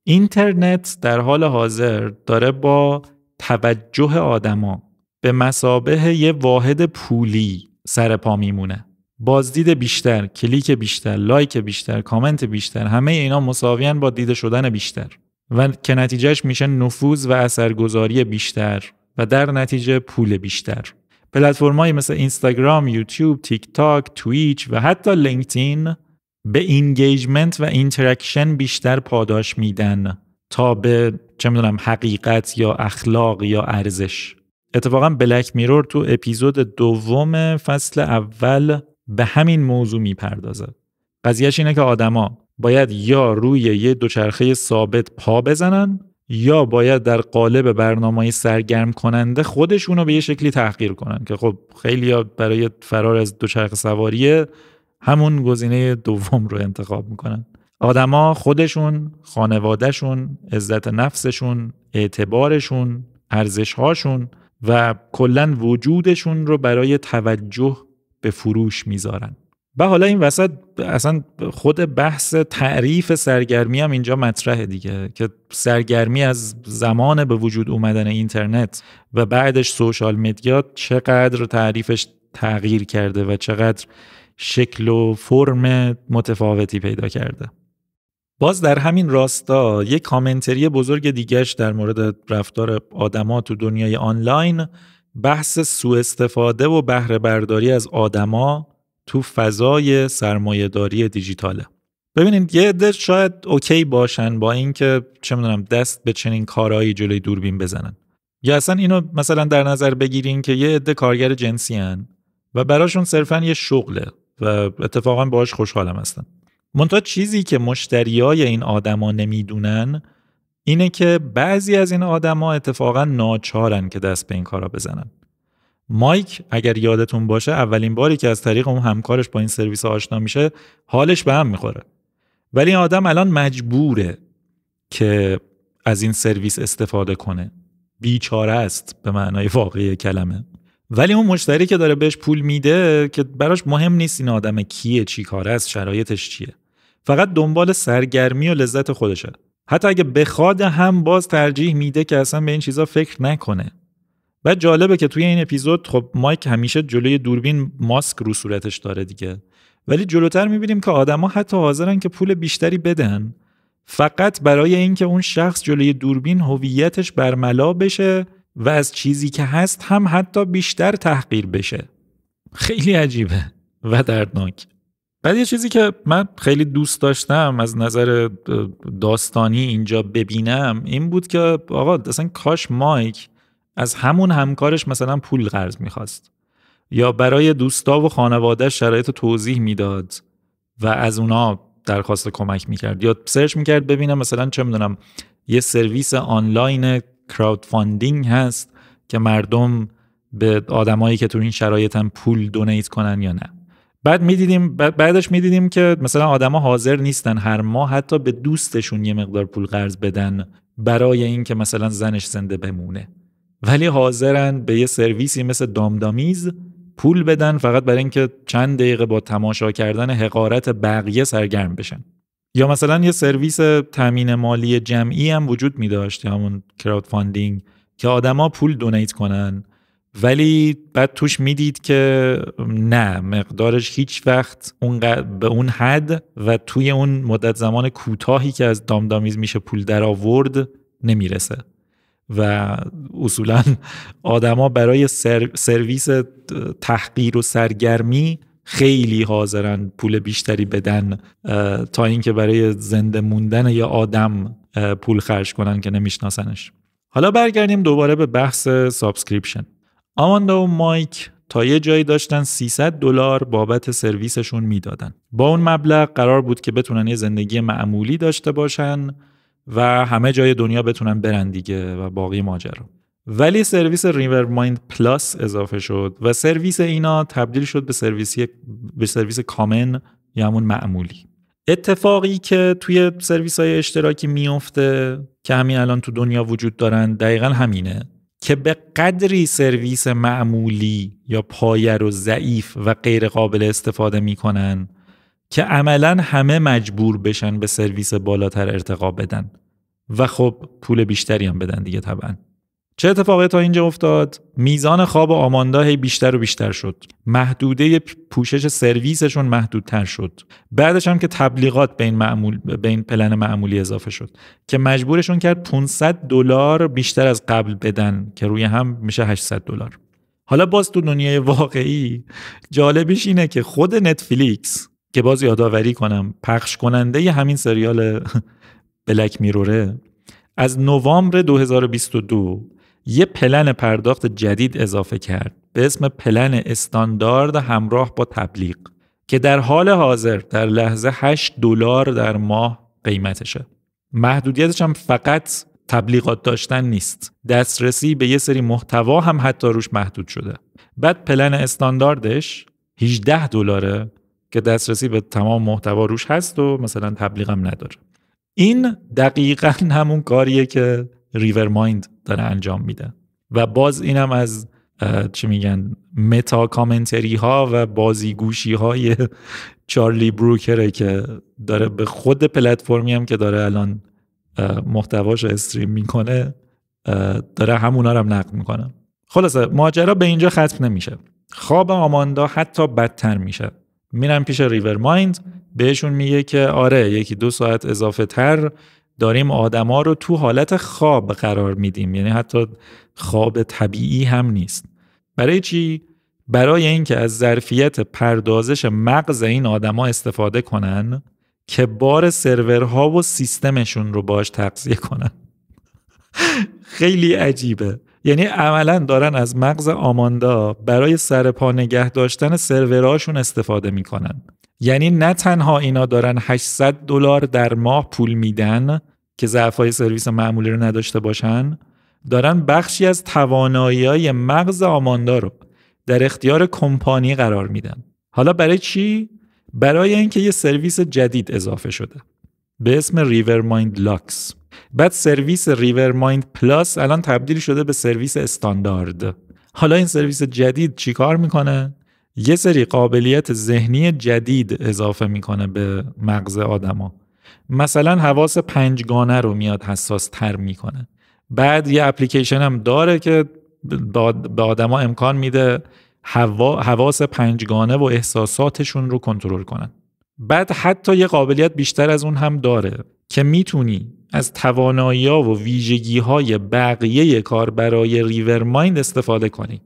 اینترنت در حال حاضر داره با توجه آدما به مثابه یه واحد پولی سر پا میمونه. بازدید بیشتر، کلیک بیشتر، لایک بیشتر، کامنت بیشتر، همه اینا مساویاً با دیده شدن بیشتر و که نتیجهش میشه نفوذ و اثرگذاری بیشتر و در نتیجه پول بیشتر. پلتفرم‌های مثل اینستاگرام، یوتیوب، تیک تاک، تویچ و حتی لینکدین به اینگیجمنت و اینتراکشن بیشتر پاداش میدن تا به چه میدونم حقیقت یا اخلاق یا ارزش. اتفاقا بلک میرور تو اپیزود دوم فصل اول به همین موضوع میپردازه. قضیهش اینه که آدما باید یا روی یه دوچرخه ثابت پا بزنن یا باید در قالب برنامه‌های سرگرم کننده خودشونو به یه شکلی تحقیر کنن که خب خیلی‌ها برای فرار از دوچرخه سواری همون گزینه دوم رو انتخاب میکنن. آدما خودشون، خانوادهشون، عزت نفسشون، اعتبارشون، ارزش‌هاشون و کلاً وجودشون رو برای توجه به فروش میذارن. و حالا این وسط اصلا خود بحث تعریف سرگرمی هم اینجا مطرحه دیگه، که سرگرمی از زمان به وجود اومدن اینترنت و بعدش سوشال مدیا چقدر تعریفش تغییر کرده و چقدر شکل و فرم متفاوتی پیدا کرده. باز در همین راستا یک کامنتری بزرگ دیگهش در مورد رفتار آدما تو دنیای آنلاین بحث سوء استفاده و بهره برداری از آدما تو فضای سرمایه‌داری دیجیتاله. ببینید یه عده شاید اوکی باشن با این که چه میدونم دست به چنین کارهایی جلوی دوربین بزنن، یا اصلا اینو مثلا در نظر بگیرین که یه عده کارگر جنسی هن و براشون صرفا یه شغله و اتفاقا باهاش خوشحالم هستن. منتها چیزی که مشتریای این آدما نمیدونن اینه که بعضی از این آدما اتفاقا ناچارن که دست به این کارا بزنن. مایک اگر یادتون باشه اولین باری که از طریق اون همکارش با این سرویس آشنا میشه حالش به هم میخوره، ولی این آدم الان مجبوره که از این سرویس استفاده کنه، بیچاره است به معنای واقعی کلمه. ولی اون مشتری که داره بهش پول میده که براش مهم نیست این آدم کیه، چی کاره است، شرایطش چیه، فقط دنبال سرگرمی و لذت خودشه. حتی اگه بخواد هم باز ترجیح میده که اصلا به این چیزا فکر نکنه. بعد جالبه که توی این اپیزود خب مایک همیشه جلوی دوربین ماسک رو صورتش داره دیگه، ولی جلوتر میبینیم که آدما حتی حاضرن که پول بیشتری بدن فقط برای اینکه اون شخص جلوی دوربین هویتش برملا بشه و از چیزی که هست هم حتی بیشتر تحقیر بشه. خیلی عجیبه و دردناک. بعد یه چیزی که من خیلی دوست داشتم از نظر داستانی اینجا ببینم این بود که آقا اصلا کاش مایک از همون همکارش مثلا پول قرض میخواست یا برای دوستا و خانواده شرایط توضیح میداد و از اونا درخواست کمک میکرد یا سرچ میکرد ببینم مثلا چه میدونم یه سرویس آنلاین کراود فاندینگ هست که مردم به آدمایی که تو این شرایطن پول دونیت کنن یا نه. بعدش میدیدیم که مثلا آدما حاضر نیستن هر ماه حتی به دوستشون یه مقدار پول قرض بدن برای این که مثلا زنش زنده بمونه، ولی حاضرن به یه سرویسی مثل دامدامیز پول بدن فقط برای اینکه چند دقیقه با تماشا کردن حقارت بقیه سرگرم بشن. یا مثلا یه سرویس تامین مالی جمعی هم وجود می داشت، همون کراود فاندینگ، که آدما پول دونیت کنن ولی بعد توش میدید که نه، مقدارش هیچ وقت به اون حد و توی اون مدت زمان کوتاهی که از دامدامیز میشه پول در آورد نمیرسه و اصولا آدما برای سرویس تحقیر و سرگرمی خیلی حاضرن پول بیشتری بدن تا اینکه برای زنده موندن یه آدم پول خرج کنن که نمیشناسنش. حالا برگردیم دوباره به بحث سابسکریپشن. آماندا و مایک تا یه جایی داشتن $300 بابت سرویسشون میدادن. با اون مبلغ قرار بود که بتونن یه زندگی معمولی داشته باشن و همه جای دنیا بتونن برن دیگه و باقی ماجرا. ولی سرویس ریورمایند پلاس اضافه شد و سرویس اینا تبدیل شد به سرویس کامن یا همون معمولی. اتفاقی که توی سرویس‌های اشتراکی میفته که همین الان تو دنیا وجود دارن دقیقاً همینه که به قدری سرویس معمولی یا پایه و ضعیف و غیر قابل استفاده میکنن که عملاً همه مجبور بشن به سرویس بالاتر ارتقا بدن و خب پول بیشتری هم بدن دیگه طبعاً. چه اتفاقی تا اینجا افتاد؟ میزان خواب آماندا هی بیشتر و بیشتر شد. محدوده پوشش سرویسشون محدودتر شد. بعدش هم که تبلیغات به این پلن معمولی اضافه شد که مجبورشون کرد $500 بیشتر از قبل بدن که روی هم میشه $800. حالا باز تو دنیای واقعی جالبش اینه که خود نتفلیکس که باز یادآوری کنم پخش کننده همین سریال بلک میروره، از نوامبر 2022 یه پلن پرداخت جدید اضافه کرد به اسم پلن استاندارد همراه با تبلیغ که در حال حاضر در لحظه $8 در ماه قیمتشه. محدودیتش هم فقط تبلیغات داشتن نیست، دسترسی به یه سری محتوا هم حتی روش محدود شده. بعد پلن استانداردش $18 که دسترسی به تمام محتوا روش هست و مثلا تبلیغ هم نداره. این دقیقاً همون کاریه که ریورمایند داره انجام میده و باز اینم از چی میگن متا کامنتری ها و بازیگوشی های چارلی بروکره که داره به خود پلتفرمی هم که داره الان محتواش استریم میکنه داره همونا رو هم نقد میکنه. خلاصه ماجرا به اینجا ختم نمیشه. خواب آماندا حتی بدتر میشه. میرن پیش ریورمایند، بهشون میگه که آره 1-2 ساعت اضافه تر داریم آدما رو تو حالت خواب قرار میدیم، یعنی حتی خواب طبیعی هم نیست. برای چی؟ برای اینکه از ظرفیت پردازش مغز این آدما استفاده کنن که بار سرورها و سیستمشون رو باش تغذیه کنن. خیلی عجیبه. یعنی عملاً دارن از مغز آماندا برای سرپا نگه داشتن سرورهاشون استفاده میکنن. یعنی نه تنها اینا دارن $800 در ماه پول میدن که ضعف‌های سرویس معمولی رو نداشته باشن، دارن بخشی از توانایی‌های مغز آماندا رو در اختیار کمپانی قرار میدن. حالا برای چی؟ برای اینکه یه سرویس جدید اضافه شده به اسم ریورمایند لاکس. بعد سرویس ریورمایند پلاس الان تبدیل شده به سرویس استاندارد. حالا این سرویس جدید چی کار میکنه؟ یه سری قابلیت ذهنی جدید اضافه میکنه به مغز آدما. مثلا حواس 5گانه رو میاد حساس تر میکنه. بعد یه اپلیکیشن هم داره که به آدما امکان میده حواس 5گانه و احساساتشون رو کنترل کنن. بعد حتی یه قابلیت بیشتر از اون هم داره که میتونی از توانایی‌ها و ویژگی‌های بقیه کاربرای ریورمایند استفاده کنی.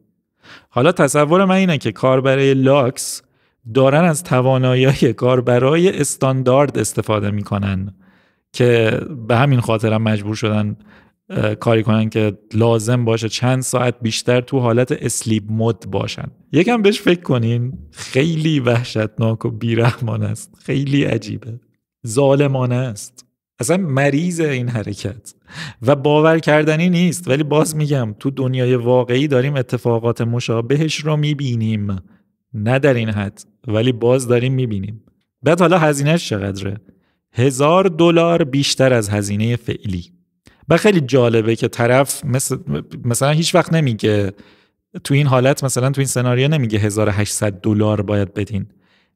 حالا تصور من اینه که کاربرای لاکس دارن از توانایی‌های کاربرای استاندارد استفاده میکنن که به همین خاطر هم مجبور شدن کاری کنن که لازم باشه چند ساعت بیشتر تو حالت اسلیپ مود باشن. یکم بهش فکر کنین، خیلی وحشتناک و بیرحمانه است، خیلی عجیبه، ظالمانه است، اصلا مریض این حرکت و باور کردنی نیست. ولی باز میگم تو دنیای واقعی داریم اتفاقات مشابهش رو میبینیم، نه در این حد ولی باز داریم میبینیم. بعد حالا هزینهش چقدره؟ $1000 بیشتر از هزینه فعلی. و خیلی جالبه که طرف مثلا هیچ وقت نمیگه تو این حالت، مثلا تو این سناریو نمیگه $1800 باید بدین،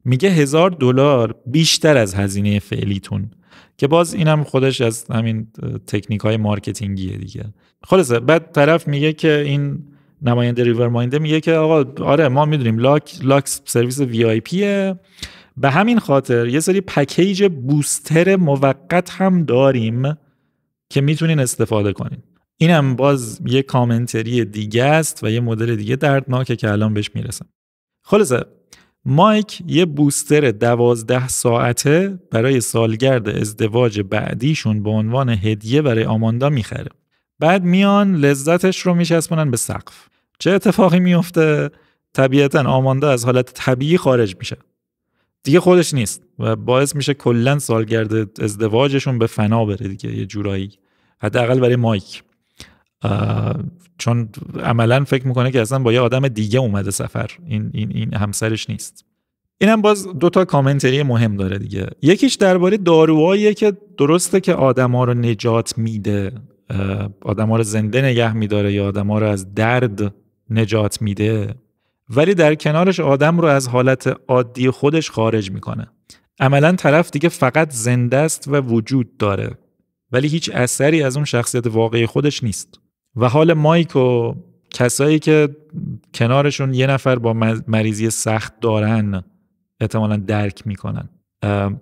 میگه $1000 بیشتر از هزینه فعلیتون، که باز اینم خودش از همین تکنیک‌های مارکتینگیه دیگه. خلاصه بعد طرف میگه که این نماینده ریورمایند میگه که آقا آره ما میدونیم لاکس سرویس VIP، به همین خاطر یه سری پکیج بوستر موقت هم داریم که میتونین استفاده کنین. اینم باز یه کامنتری دیگه است و یه مدل دیگه دردناکه که الان بهش میرسم. خلاصه مایک یه بوستر 12 ساعته برای سالگرد ازدواج بعدیشون به عنوان هدیه برای آماندا میخره. بعد میان لذتش رو میچسبونن به سقف. چه اتفاقی میفته؟ طبیعتاً آماندا از حالت طبیعی خارج میشه. دیگه خودش نیست و باعث میشه کلاً سالگرد ازدواجشون به فنا بره دیگه یه جورایی. حداقل برای مایک. چون عملاً فکر میکنه که اصلا با یه آدم دیگه اومده سفر، این همسرش نیست. اینم باز 2 تا کامنتری مهم داره دیگه. یکیش درباره داروهاییه که درسته که آدما رو نجات میده، آدما رو زنده نگه میداره یا آدما رو از درد نجات میده، ولی در کنارش آدم رو از حالت عادی خودش خارج میکنه. عملاً طرف دیگه فقط زنده است و وجود داره ولی هیچ اثری از اون شخصیت واقعی خودش نیست. و حال مایک و کسایی که کنارشون یه نفر با مریضی سخت دارن احتمالاً درک میکنن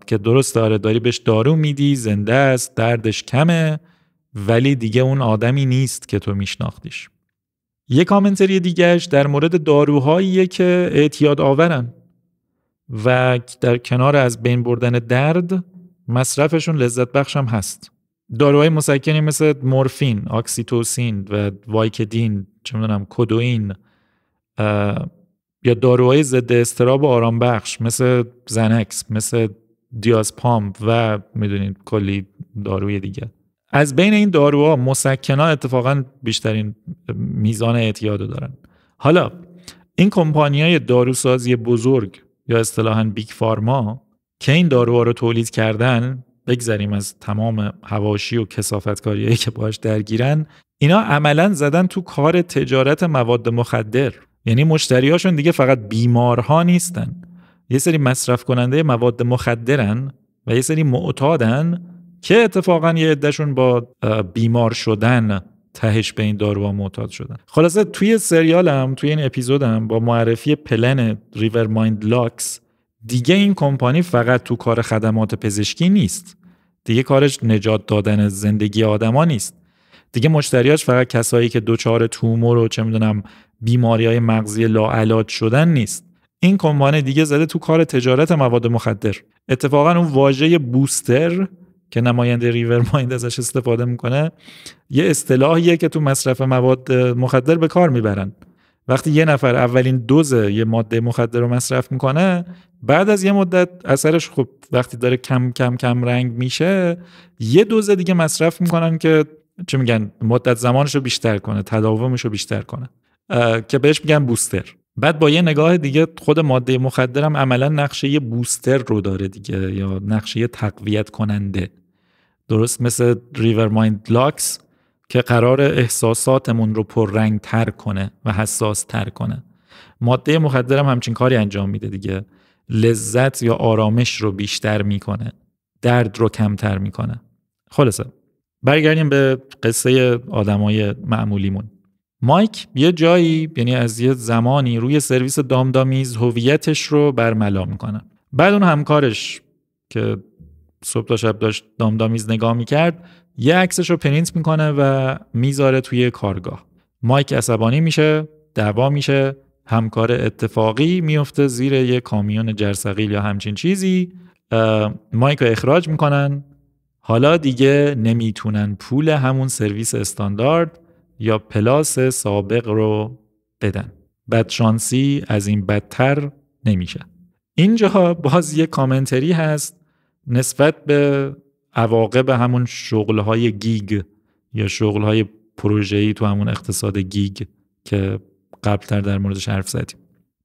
که درست داری بهش دارو میدی، زنده است، دردش کمه، ولی دیگه اون آدمی نیست که تو میشناختیش. یه کامنتری دیگهش در مورد داروهاییه که اعتیاد آورن و در کنار از بین بردن درد مصرفشون لذت بخش هم هست. داروهای مسکنی مثل مورفین، اکسیتوسین و وایکدین، چه میدونم کدوئین، یا داروهای ضد اضطراب و آرام بخش مثل زنکس، مثل دیازپام و میدونید کلی داروی دیگه. از بین این داروها مسکن‌ها اتفاقا بیشترین میزان اعتیاد دارن. حالا این کمپانی‌های داروسازی بزرگ یا اصطلاحاً بیگ فارما که این داروها رو تولید کردن، بگذاریم از تمام حواشی و کثافتکاریایی که باهاش درگیرن، اینا عملاً زدن تو کار تجارت مواد مخدر. یعنی مشتریاشون دیگه فقط بیمارها نیستن، یه سری مصرف کننده مواد مخدرن و یه سری معتادن که اتفاقا یه عدهشون با بیمار شدن تهش به این داروها معتاد شدن. خلاصه توی سریالم، توی این اپیزودم با معرفی پلن ریورمایند لاکس، دیگه این کمپانی فقط تو کار خدمات پزشکی نیست، دیگه کارش نجات دادن زندگی آدما نیست، دیگه مشتریاش فقط کسایی که دچار تومور و چه میدونم بیماری‌های مغزی لاعلاج شدن نیست. این کمپانی دیگه زده تو کار تجارت مواد مخدر. اتفاقا اون واژه بوستر که نماینده ریورمایند ازش استفاده میکنه یه اصطلاحیه که تو مصرف مواد مخدر به کار میبرن. وقتی یه نفر اولین دوز یه ماده مخدر رو مصرف میکنه، بعد از یه مدت اثرش خب وقتی داره کم کم کم رنگ میشه، یه دوز دیگه مصرف میکنن که چه میگن مدت زمانش رو بیشتر کنه، تداومش رو بیشتر کنه، که بهش میگن بوستر. بعد با یه نگاه دیگه خود ماده مخدر هم عملا نقشه یه بوستر رو داره دیگه، یا نقشه یه تقویت کننده، درست مثل ریورمایند لاکس که قرار احساساتمون رو پررنگ تر کنه و حساس تر کنه. ماده مخدر هم همچین کاری انجام میده دیگه، لذت یا آرامش رو بیشتر میکنه، درد رو کمتر میکنه. خلاصه برگردیم به قصه آدمای معمولیمون. مایک یه جایی، یعنی از یه زمانی، روی سرویس دامدامیز هویتش رو برملا میکنه. بعد اون همکارش که صبح تا شب داشت دامدامیز نگاه میکرد یه عکسش رو پرینت میکنه و میذاره توی کارگاه. مایک عصبانی میشه، دعوا میشه، همکار اتفاقی میفته زیر یه کامیون جرثقیل یا همچین چیزی، مایک رو اخراج میکنن. حالا دیگه نمیتونن پول همون سرویس استاندارد یا پلاس سابق رو بدن. بدشانسی از این بدتر نمیشه. اینجا باز یه کامنتری هست نسبت به عواقب همون شغل‌های گیگ یا شغل‌های پروژه‌ای تو همون اقتصاد گیگ که قبلتر در موردش حرف زدیم.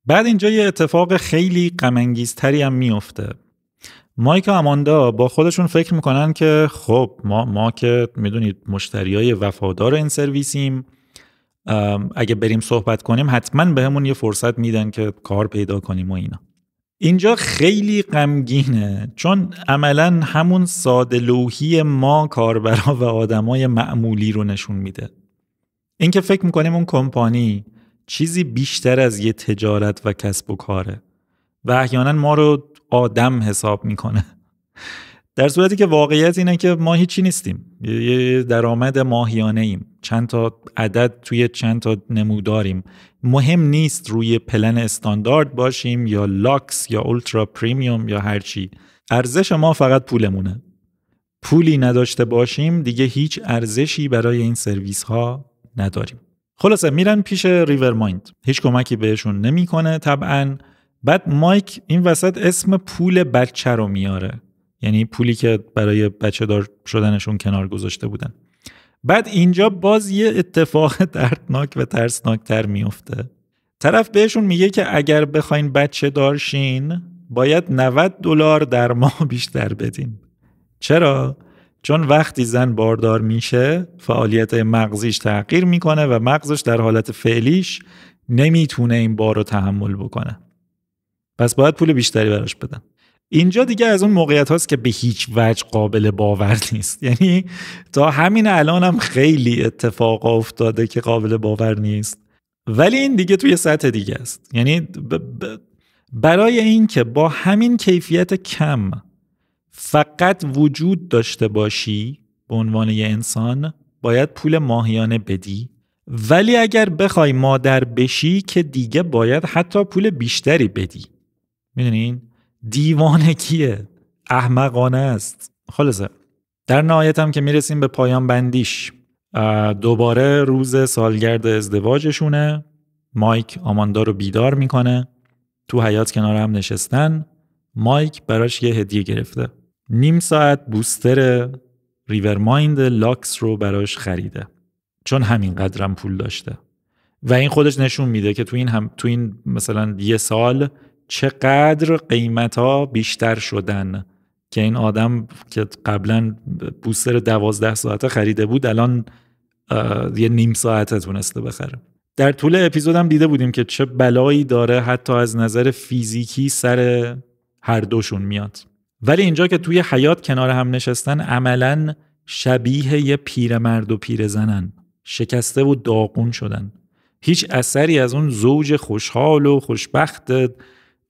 بعد اینجا یه اتفاق خیلی غم‌انگیزتری هم میفته. مایک و آماندا با خودشون فکر میکنن که خب ما که میدونید مشتریای وفادار این سرویسیم، اگه بریم صحبت کنیم حتما بهمون یه فرصت میدن که کار پیدا کنیم و اینا. اینجا خیلی غمگینه، چون عملاً همون ساده‌لوحی ما کاربرا و آدمای معمولی رو نشون میده. این که فکر میکنیم اون کمپانی چیزی بیشتر از یه تجارت و کسب و کاره و احیانا ما رو آدم حساب میکنه، در صورتی که واقعیت اینه که ما هیچی نیستیم، یه درآمد ماهیانه ایم، چند تا عدد توی چند تا نموداریم. مهم نیست روی پلن استاندارد باشیم یا لاکس یا اولترا پریمیوم یا هر چی، ارزش ما فقط پولمونه. پولی نداشته باشیم دیگه هیچ ارزشی برای این سرویس ها نداریم. خلاصه میرن پیش ریورمایند، هیچ کمکی بهشون نمیکنه طبعا. بعد مایک این وسط اسم پول بچه رو میاره، یعنی پولی که برای بچه دار شدنشون کنار گذاشته بودن. بعد اینجا باز یه اتفاق دردناک و ترسناکتر میفته. طرف بهشون میگه که اگر بخواین بچه دار شین باید $90 در ماه بیشتر بدین. چرا؟ چون وقتی زن باردار میشه فعالیت مغزیش تغییر میکنه و مغزش در حالت فعلیش نمیتونه این بار رو تحمل بکنه، پس باید پول بیشتری براش بدن. اینجا دیگه از اون موقعیت هاست که به هیچ وجه قابل باور نیست، یعنی تا همین الان هم خیلی اتفاق افتاده که قابل باور نیست، ولی این دیگه توی سطح دیگه است. یعنی برای این که با همین کیفیت کم فقط وجود داشته باشی به عنوان یه انسان باید پول ماهیانه بدی، ولی اگر بخوای مادر بشی که دیگه باید حتی پول بیشتری بدی. میدونین؟ دیوانگیه، احمقانه است. خلاصه در نهایت هم که میرسیم به پایان بندیش، دوباره روز سالگرد ازدواجشونه. مایک آماندا رو بیدار میکنه، تو حیاط کنار هم نشستن. مایک براش یه هدیه گرفته، 0.5 ساعت بوستر ریورمایند لاکس رو براش خریده، چون همین قدرم پول داشته و این خودش نشون میده که تو این مثلا یه سال چقدر قیمتا بیشتر شدن که این آدم که قبلا بوستر 12 ساعته خریده بود الان یه 0.5 ساعته تونسته بخره. در طول اپیزودم دیده بودیم که چه بلایی داره حتی از نظر فیزیکی سر هر دوشون میاد، ولی اینجا که توی حیاط کنار هم نشستن عملاً شبیه یه پیرمرد و پیرزنن، شکسته و داغون شدن. هیچ اثری از اون زوج خوشحال و خوشبخت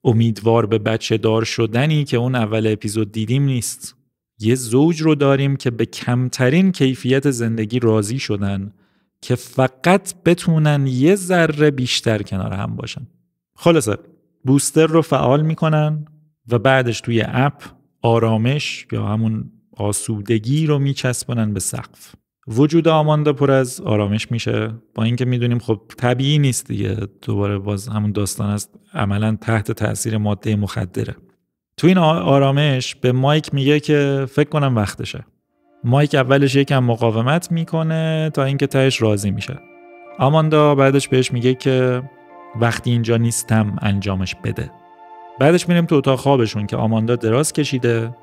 امیدوار به بچه دار شدنی که اون اول اپیزود دیدیم نیست. یه زوج رو داریم که به کمترین کیفیت زندگی راضی شدن که فقط بتونن یه ذره بیشتر کنار هم باشن. خلاصه بوستر رو فعال میکنن و بعدش توی اپ آرامش یا همون آسودگی رو میچسبونن به سقف. وجود آماندا پر از آرامش میشه، با اینکه میدونیم خب طبیعی نیست دیگه، دوباره باز همون داستان است، عملا تحت تأثیر ماده مخدره. تو این آرامش به مایک میگه که فکر کنم وقتشه. مایک اولش یکم مقاومت میکنه تا اینکه تهش راضی میشه. آماندا بعدش بهش میگه که وقتی اینجا نیستم انجامش بده. بعدش میریم تو اتاق خوابشون که آماندا دراز کشیده،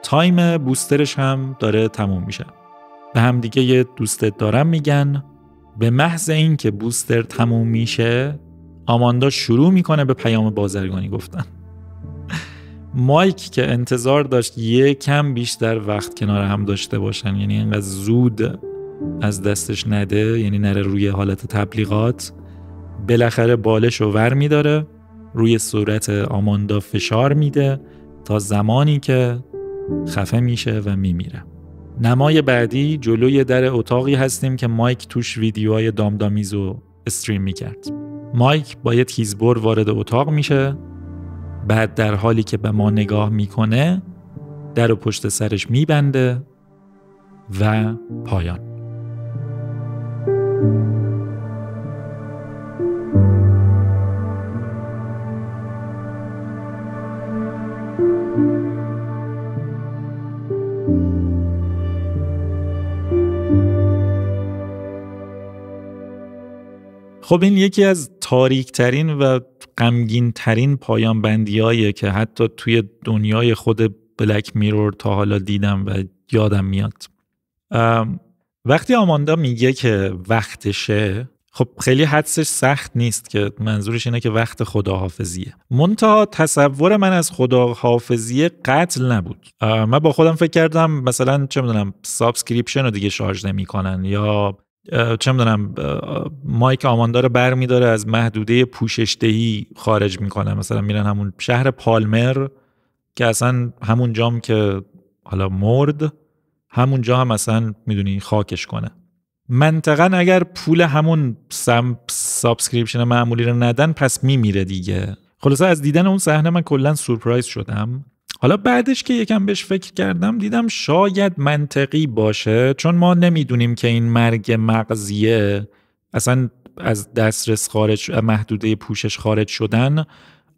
تایم بوسترش هم داره تموم میشه. به هم دیگه یه دوستت دارم میگن. به محض این که بوستر تموم میشه آماندا شروع میکنه به پیام بازرگانی گفتن. مایک که انتظار داشت یه کم بیشتر وقت کنار هم داشته باشن، یعنی اینقدر زود از دستش نده، یعنی نره روی حالت تبلیغات، بالاخره بالش رو ور میداره، روی صورت آماندا فشار میده تا زمانی که خفه میشه و میمیره. نمای بعدی جلوی در اتاقی هستیم که مایک توش ویدیوهای دامدامیزو استریم میکرد. مایک با یه تیزبر وارد اتاق میشه، بعد در حالی که به ما نگاه میکنه در رو پشت سرش میبنده و پایان. خب این یکی از تاریک ترین و غمگین ترین پایان بندیاییه که حتی توی دنیای خود بلک میرور تا حالا دیدم و یادم میاد. وقتی آماندا میگه که وقتشه، خب خیلی حدسش سخت نیست که منظورش اینه که وقت خداحافظیه. منتها تصور من از خداحافظی قتل نبود. من با خودم فکر کردم مثلا چه میدونم سابسکریپشن رو دیگه شارژ نمیکنن یا چه میدونم مایک آماندا رو برمیداره از محدوده پوششدهی خارج میکنه، مثلا میرن همون شهر پالمر که اصلا همون جام که حالا مرد همون جا هم اصلا میدونی خاکش کنه. منطقا اگر پول همون سابسکریپشن معمولی رو ندن پس میمیره دیگه. خلاصه از دیدن اون صحنه من کلا سورپرایز شدم. حالا بعدش که یکم بهش فکر کردم دیدم شاید منطقی باشه، چون ما نمیدونیم که این مرگ مغزیه اصلا از دسترس خارج، محدوده پوشش خارج شدن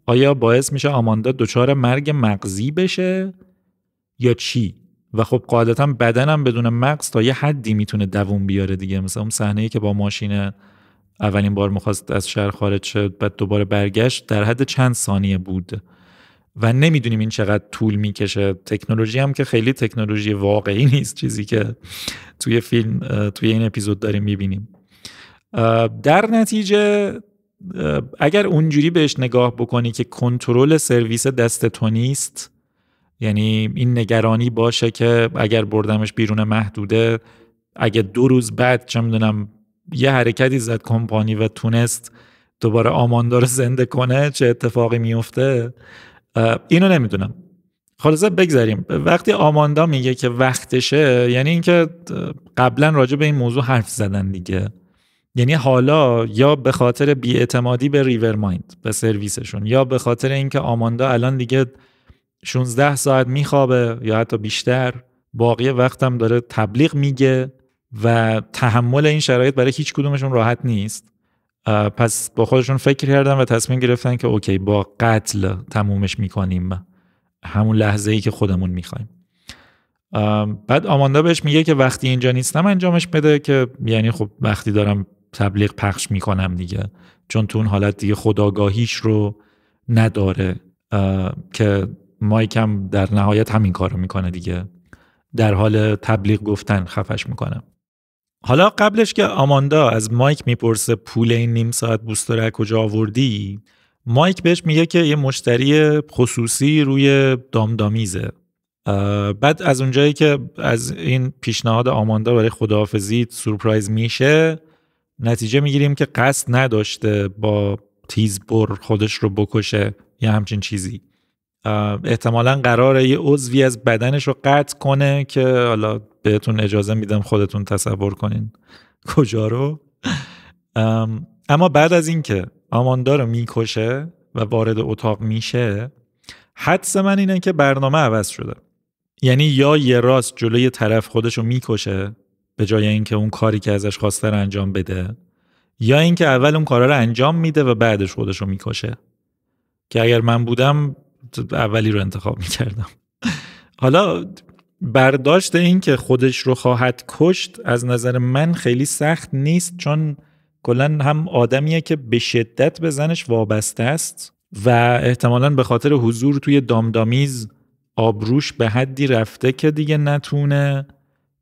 آیا باعث میشه آماندا دچار مرگ مغزی بشه یا چی. و خب قاعدتا بدنم بدون مغز تا یه حدی میتونه دووم بیاره دیگه. مثلا اون صحنه‌ای که با ماشین اولین بار میخواست از شهر خارج شد بعد دوباره برگشت در حد چند ثانیه بود و نمیدونیم این چقدر طول میکشه. تکنولوژی هم که خیلی تکنولوژی واقعی نیست، چیزی که توی فیلم توی این اپیزود داریم میبینیم. در نتیجه اگر اونجوری بهش نگاه بکنی که کنترل سرویس دست تو نیست، یعنی این نگرانی باشه که اگر بردمش بیرون محدوده اگه 2 روز بعد چه میدونم یه حرکتی زد کمپانی و تونست دوباره آماندا رو زنده کنه چه اتفاقی میفته، اینو نمیدونم. خلاصه بگذاریم. وقتی آماندا میگه که وقتشه یعنی اینکه قبلا راجع به این موضوع حرف زدن دیگه، یعنی حالا یا به خاطر بی‌اعتمادی به ریورمایند به سرویسشون یا به خاطر اینکه آماندا الان دیگه 16 ساعت میخوابه یا حتی بیشتر، باقی وقتم داره تبلیغ میگه و تحمل این شرایط برای هیچ کدومشون راحت نیست، پس با خودشون فکر کردن و تصمیم گرفتن که اوکی با قتل تمومش میکنیم همون لحظه‌ای که خودمون میخوایم. بعد آماندا بهش میگه که وقتی اینجا نیستم انجامش بده، که یعنی خب وقتی دارم تبلیغ پخش میکنم دیگه، چون تو اون حالت دیگه خودآگاهیش رو نداره که مایک هم در نهایت همین کارو میکنه دیگه، در حال تبلیغ گفتن خفش میکنه. حالا قبلش که آماندا از مایک میپرسه پول این نیم ساعت بوستر کجا آوردی، مایک بهش میگه که یه مشتری خصوصی روی دامدامیزه. بعد از اونجایی که از این پیشنهاد آماندا برای خداحافظی سورپرایز میشه، نتیجه میگیریم که قصد نداشته با تیزبر خودش رو بکشه یا همچین چیزی. احتمالاً قراره یه عضوی از بدنش رو قطع کنه که حالا بهتون اجازه میدم خودتون تصور کنین کجا رو. اما بعد از این که آماندا رو میکشه و وارد اتاق میشه، حدس من اینه که برنامه عوض شده. یعنی یا یه راست جلوی طرف خودش رو میکشه به جای اینکه اون کاری که ازش خواسته رو انجام بده، یا اینکه اول اون کارا رو انجام میده و بعدش خودش رو میکشه، که اگر من بودم اولی رو انتخاب میکردم. حالا برداشت این که خودش رو خواهد کشت از نظر من خیلی سخت نیست، چون کلن هم آدمیه که به شدت به زنش وابسته است و احتمالاً به خاطر حضور توی دامدامیز آبروش به حدی رفته که دیگه نتونه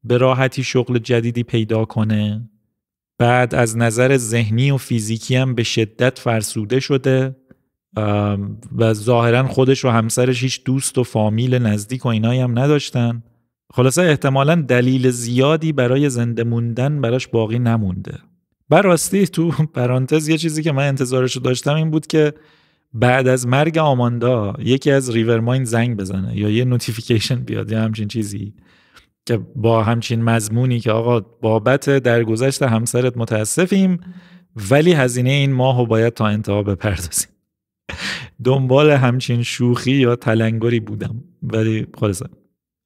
به راحتی شغل جدیدی پیدا کنه. بعد از نظر ذهنی و فیزیکی هم به شدت فرسوده شده و ظاهرا خودش و همسرش هیچ دوست و فامیل نزدیک و اینایی هم نداشتن. خلاصه احتمالاً دلیل زیادی برای زنده موندن براش باقی نمونده. براستی تو پرانتز یه چیزی که من انتظارشو داشتم این بود که بعد از مرگ آماندا یکی از ریورمایند زنگ بزنه یا یه نوتیفیکیشن بیاد یا همچین چیزی که با همچین مضمونی که آقا بابت درگذشت همسرت متاسفیم ولی هزینه این ماهو باید تا انتها بپردازیم. دنبال همچین شوخی یا تلنگری بودم، ولی خلاصه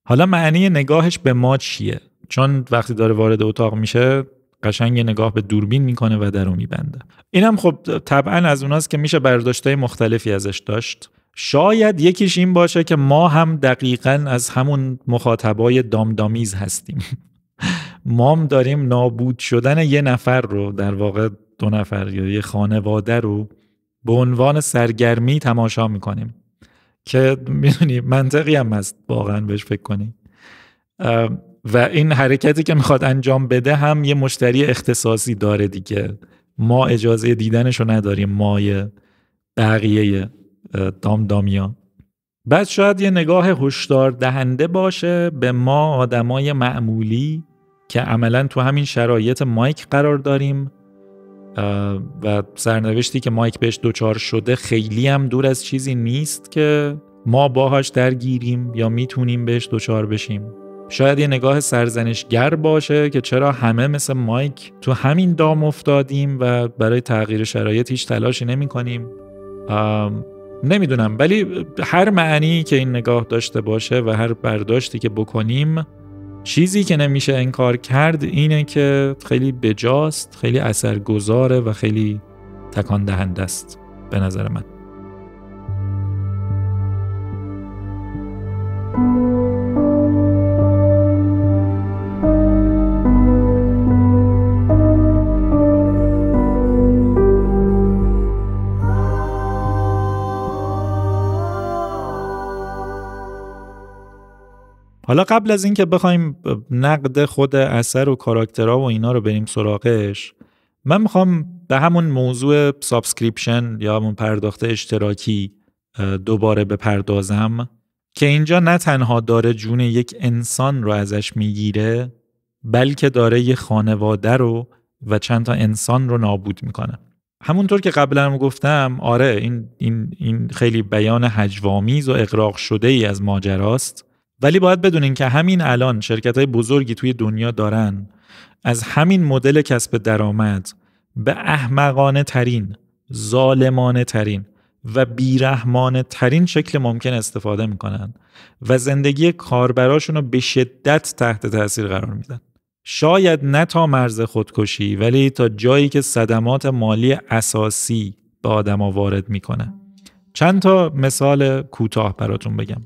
حالا معنی نگاهش به ما چیه؟ چون وقتی داره وارد اتاق میشه قشنگ نگاه به دوربین میکنه و درو میبنده. اینم خب طبعا از اوناست که میشه برداشتای مختلفی ازش داشت. شاید یکیش این باشه که ما هم دقیقاً از همون مخاطبای دامدامیز هستیم. ما هم داریم نابود شدن یه نفر رو، در واقع 2 نفر یا یه خانواده رو به عنوان سرگرمی تماشا میکنیم که میدونی منطقی هم هست واقعا بهش فکر کنی. و این حرکتی که میخواد انجام بده هم یه مشتری اختصاصی داره دیگه، ما اجازه دیدنشو نداریم، مای بقیه دامدامیا. بعد شاید یه نگاه هشدار دهنده باشه به ما آدمای معمولی که عملا تو همین شرایط مایک قرار داریم و سرنوشتی که مایک بهش دوچار شده خیلی هم دور از چیزی نیست که ما باهاش درگیریم یا میتونیم بهش دوچار بشیم. شاید یه نگاه سرزنشگر باشه که چرا همه مثل مایک تو همین دام افتادیم و برای تغییر شرایط هیچ تلاشی نمی کنیم. نمیدونم، ولی هر معنی که این نگاه داشته باشه و هر برداشتی که بکنیم، چیزی که نمیشه انکار کرد اینه که خیلی بجاست، خیلی اثرگذاره و خیلی تکان دهنده است به نظر من. حالا قبل از این که بخوایم نقد خود اثر و کاراکترها و اینا رو بریم سراغش، من میخوام به همون موضوع سابسکریپشن یا همون پرداخت اشتراکی دوباره بپردازم که اینجا نه تنها داره جون یک انسان رو ازش میگیره، بلکه داره یه خانواده رو و چند تا انسان رو نابود میکنه. همونطور که قبلا هم گفتم، آره این خیلی بیان هجوآمیز و اغراق شده ای از ماجراست، ولی باید بدونین که همین الان شرکت‌های بزرگی توی دنیا دارن از همین مدل کسب درآمد به احمقانه ترین، ظالمانه ترین و بیرحمانه ترین شکل ممکن استفاده میکنن و زندگی کاربراشون رو به شدت تحت تاثیر قرار میدن. شاید نه تا مرز خودکشی، ولی تا جایی که صدمات مالی اساسی به آدم‌ها وارد میکنه. چند تا مثال کوتاه براتون بگم.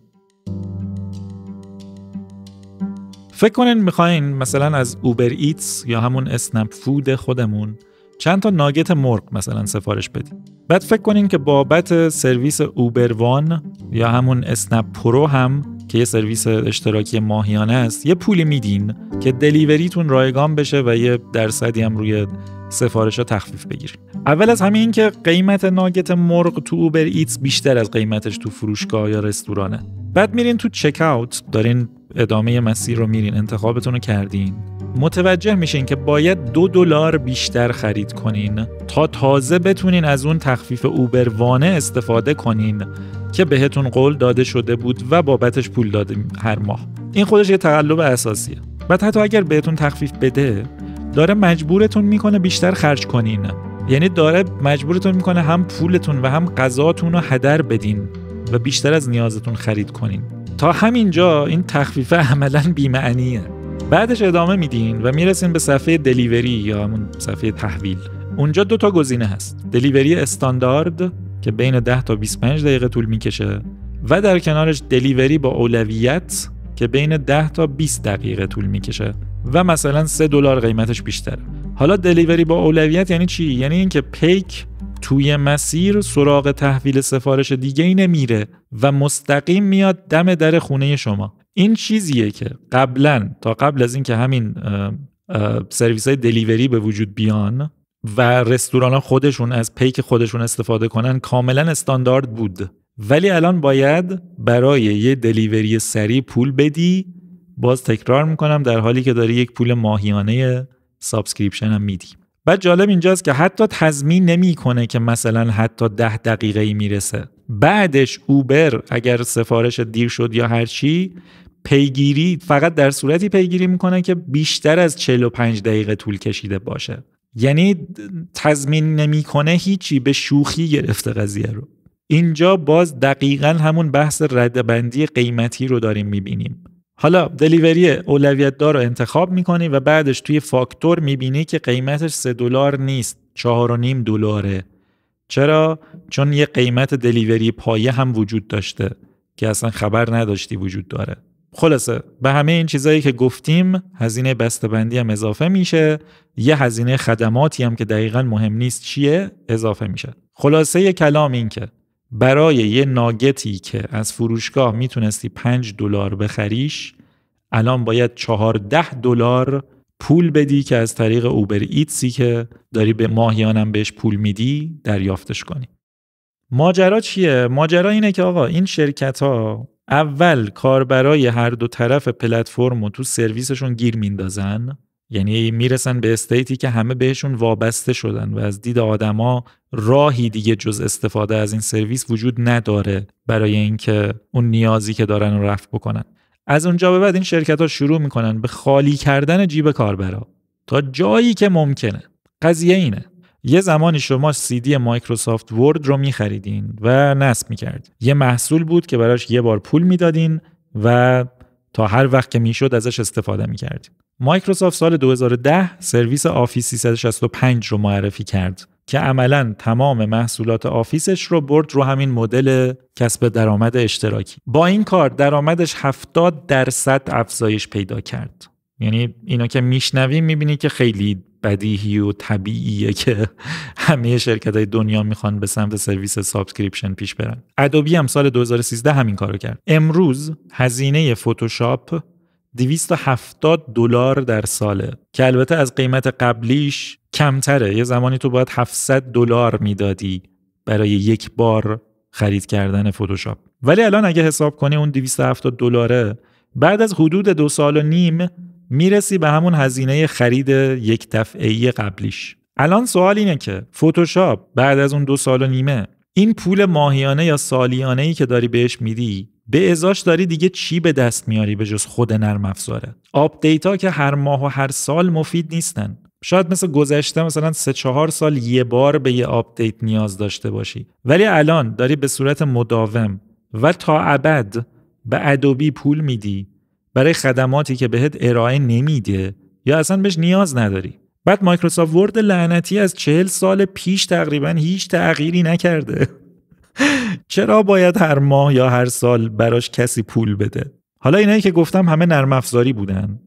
فکر کنین میخواین مثلا از اوبر ایتس یا همون اسنپ فود خودمون چند تا ناگت مرغ مثلا سفارش بدین. بعد فکر کنین که بابت سرویس اوبر وان یا همون اسنپ پرو هم که یه سرویس اشتراکی ماهیانه است یه پولی میدین که دلیوریتون رایگان بشه و یه درصدی هم روی سفارش‌ها تخفیف بگیرین. اول از همه این که قیمت ناگت مرغ تو اوبر ایتس بیشتر از قیمتش تو فروشگاه یا رستورانه. بعد میرین تو چک اوت، دارین ادامه مسیر رو میرین، انتخابتون رو کردین، متوجه میشین که باید $2 بیشتر خرید کنین تا تازه بتونین از اون تخفیف اوبر وانه استفاده کنین که بهتون قول داده شده بود و بابتش پول داده هر ماه. این خودش یه تقلب اساسیه. بعد حتی اگر بهتون تخفیف بده، داره مجبورتون میکنه بیشتر خرج کنین. یعنی داره مجبورتون میکنه هم پولتون و هم غذاتون رو هدر بدین و بیشتر از نیازتون خرید کنین. تا همینجا این تخفیف عملاً بی‌معنیه. بعدش ادامه میدین و میرسین به صفحه دلیوری یا همون صفحه تحویل. اونجا 2 تا گزینه هست. دلیوری استاندارد که بین 10 تا 25 دقیقه طول میکشه و در کنارش دلیوری با اولویت که بین 10 تا 20 دقیقه طول میکشه و مثلا $3 قیمتش بیشتره. حالا دلیوری با اولویت یعنی چی؟ یعنی اینکه پیک توی مسیر سراغ تحویل سفارش دیگه ای نمیره و مستقیم میاد دم در خونه شما. این چیزیه که تا قبل از این که همین سرویس های دلیوری به وجود بیان و رستوران ها خودشون از پیک خودشون استفاده کنن کاملا استاندارد بود، ولی الان باید برای یه دلیوری سریع پول بدی. باز تکرار میکنم، در حالی که داری یک پول ماهیانه سابسکریپشن هم میدی. بعد جالب اینجاست که حتی تضمین نمیکنه که مثلا حتی 10 دقیقه‌ای میرسه. بعدش اوبر اگر سفارش دیر شد یا هر چی، پیگیری فقط در صورتی پیگیری میکنه که بیشتر از 45 دقیقه طول کشیده باشه. یعنی تضمین نمیکنه هیچی، به شوخی گرفته قضیه رو. اینجا باز دقیقاً همون بحث ردبندی قیمتی رو داریم میبینیم. حالا دلیوری اولویت دار رو انتخاب میکنی و بعدش توی فاکتور میبینی که قیمتش $3 نیست، $4.5. چرا؟ چون یه قیمت دلیوری پایه هم وجود داشته که اصلا خبر نداشتی وجود داره. خلاصه به همه این چیزایی که گفتیم هزینه بسته‌بندی هم اضافه میشه، یه هزینه خدماتی هم که دقیقاً مهم نیست چیه اضافه میشه. خلاصه کلام این که برای یه ناگتی که از فروشگاه میتونستی $5 بخریش، الان باید $14 پول بدی که از طریق اوبر ایتسی که داری به ماهیانم بهش پول میدی دریافتش کنی. ماجرا چیه؟ ماجرا اینه که آقا این شرکت ها اول کاربرای هر دو طرف پلتفرم رو تو سرویسشون گیر میندازن یعنی میرسن به استیتی که همه بهشون وابسته شدن و از دید آدما راهی دیگه جز استفاده از این سرویس وجود نداره برای اینکه اون نیازی که دارن رو رفع بکنن. از اونجا به بعد این شرکت‌ها شروع میکنن به خالی کردن جیب کاربرا تا جایی که ممکنه. قضیه اینه یه زمانی شما CD مایکروسافت ورد رو میخریدین و نصب میکردین. یه محصول بود که براش یه بار پول میدادین و تا هر وقت که میشد ازش استفاده میکردین. مایکروسافت سال 2010 سرویس آفیس 365 رو معرفی کرد که عملاً تمام محصولات آفیسش رو برد رو همین مدل کسب درآمد اشتراکی. با این کار درآمدش 70% افزایش پیدا کرد. یعنی اینا که میشنویم میبینی که خیلی بدیهی و طبیعیه که همه شرکت‌های دنیا میخوان به سمت سرویس سابسکریپشن پیش برن. ادوبی هم سال 2013 همین کارو کرد. امروز هزینه فتوشاپ $270 در ساله که البته از قیمت قبلیش کمتره. یه زمانی تو باید $700 میدادی برای یک بار خرید کردن فتوشاپ، ولی الان اگه حساب کنی اون $270 بعد از حدود 2.5 سال میرسی به همون هزینه خرید یک دفعه‌ای قبلیش. الان سوال اینه که فتوشاپ بعد از اون 2.5 سال این پول ماهیانه یا سالیانه‌ای که داری بهش میدی به ازاش داری دیگه چی به دست میاری به جز خود نرم افزاره؟ آپدیت‌ها که هر ماه و هر سال مفید نیستن. شاید مثل گذشته مثلا 3-4 سال یه بار به یه آپدیت نیاز داشته باشی، ولی الان داری به صورت مداوم و تا ابد به ادوبی پول میدی برای خدماتی که بهت ارائه نمیده یا اصلا بهش نیاز نداری. بعد مایکروسافت ورد لعنتی از 40 سال پیش تقریبا هیچ تغییری نکرده. چرا باید هر ماه یا هر سال براش کسی پول بده؟ حالا اینایی که گفتم همه نرم افزاری بودن.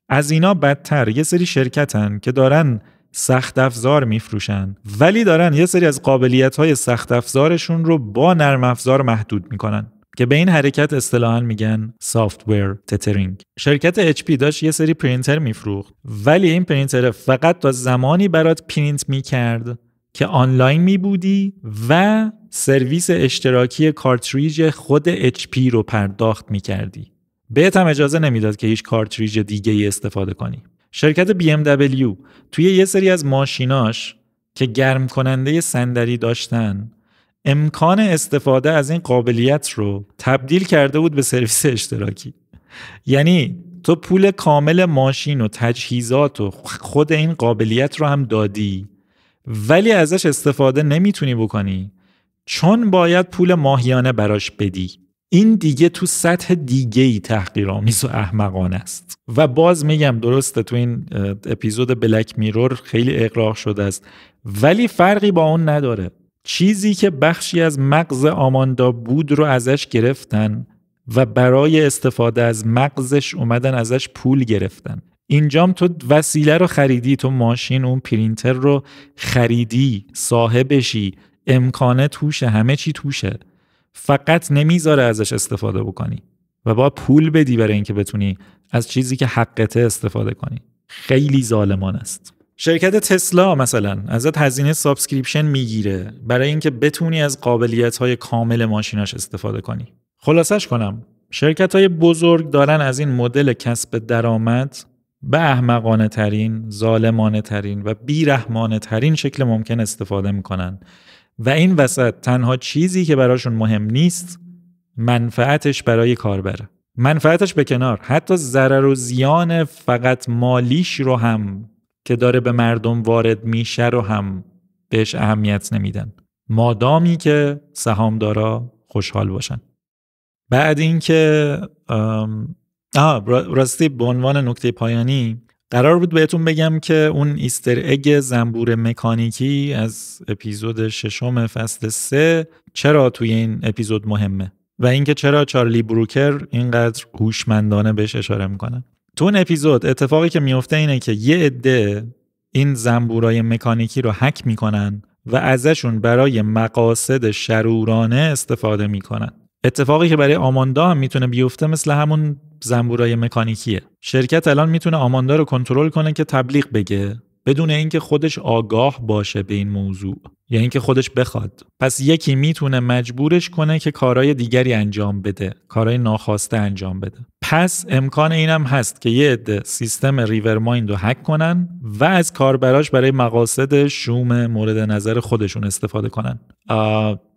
از اینا بدتر یه سری شرکتن که دارن سخت افزار میفروشن ولی دارن یه سری از قابلیت‌های سخت افزارشون رو با نرم افزار محدود میکنن که به این حرکت اصطلاحاً میگن سافت‌ور تترینگ. شرکت HP داشت یه سری پرینتر میفروخت ولی این پرینتر فقط تا زمانی برات پرینت میکرد که آنلاین میبودی و سرویس اشتراکی کارتریج خود HP رو پرداخت میکردی. بهت هم اجازه نمیداد که هیچ کارتریج دیگه ای استفاده کنی. شرکت BMW توی یه سری از ماشیناش که گرم کننده صندلی داشتن امکان استفاده از این قابلیت رو تبدیل کرده بود به سرویس اشتراکی. یعنی تو پول کامل ماشین و تجهیزات و خود این قابلیت رو هم دادی ولی ازش استفاده نمیتونی بکنی چون باید پول ماهیانه براش بدی. این دیگه تو سطح دیگه‌ای تحقیرآمیز و احمقانه است. و باز میگم درسته تو این اپیزود بلک میرور خیلی اغراق شده است ولی فرقی با اون نداره. چیزی که بخشی از مغز آماندا بود رو ازش گرفتن و برای استفاده از مغزش اومدن ازش پول گرفتن. اینجام تو وسیله رو خریدی، تو ماشین اون پرینتر رو خریدی، صاحبشی، امکانه توشه، همه چی توشه، فقط نمیذاره ازش استفاده بکنی و با پول بدی برای اینکه بتونی از چیزی که حقته استفاده کنی. خیلی ظالمانه است. شرکت تسلا مثلا ازت هزینه سابسکریپشن میگیره برای اینکه بتونی از قابلیت‌های کامل ماشیناش استفاده کنی. خلاصش کنم، شرکت‌های بزرگ دارن از این مدل کسب درآمد به احمقانه ترین، ظالمانه ترین و بیرحمانه ترین شکل ممکن استفاده میکنن و این وسط تنها چیزی که براشون مهم نیست منفعتش برای کاربره. منفعتش به کنار، حتی ضرر و زیان فقط مالیش رو هم که داره به مردم وارد میشه رو هم بهش اهمیت نمیدن، مادامی که سهامدارا خوشحال باشن. بعد این که راستی به عنوان نکته پایانی قرار بود بهتون بگم که اون ایستر اگ زنبور مکانیکی از اپیزود 6 فصل 3 چرا توی این اپیزود مهمه و اینکه چرا چارلی بروکر اینقدر هوشمندانه بهش اشاره میکنه. تو اون اپیزود اتفاقی که میفته اینه که یه عده این زنبورای مکانیکی رو هک میکنن و ازشون برای مقاصد شرورانه استفاده میکنن. اتفاقی که برای آماندا هم میتونه بیفته مثل همون زنبورای مکانیکیه. شرکت الان میتونه آماندا رو کنترل کنه که تبلیغ بگه بدون اینکه خودش آگاه باشه به این موضوع یا اینکه خودش بخواد. پس یکی میتونه مجبورش کنه که کارهای دیگری انجام بده، کارهای ناخواسته انجام بده. پس امکان اینم هست که یه عده سیستم ریورمایند رو هک کنن و از کاربراش برای مقاصد شوم مورد نظر خودشون استفاده کنن.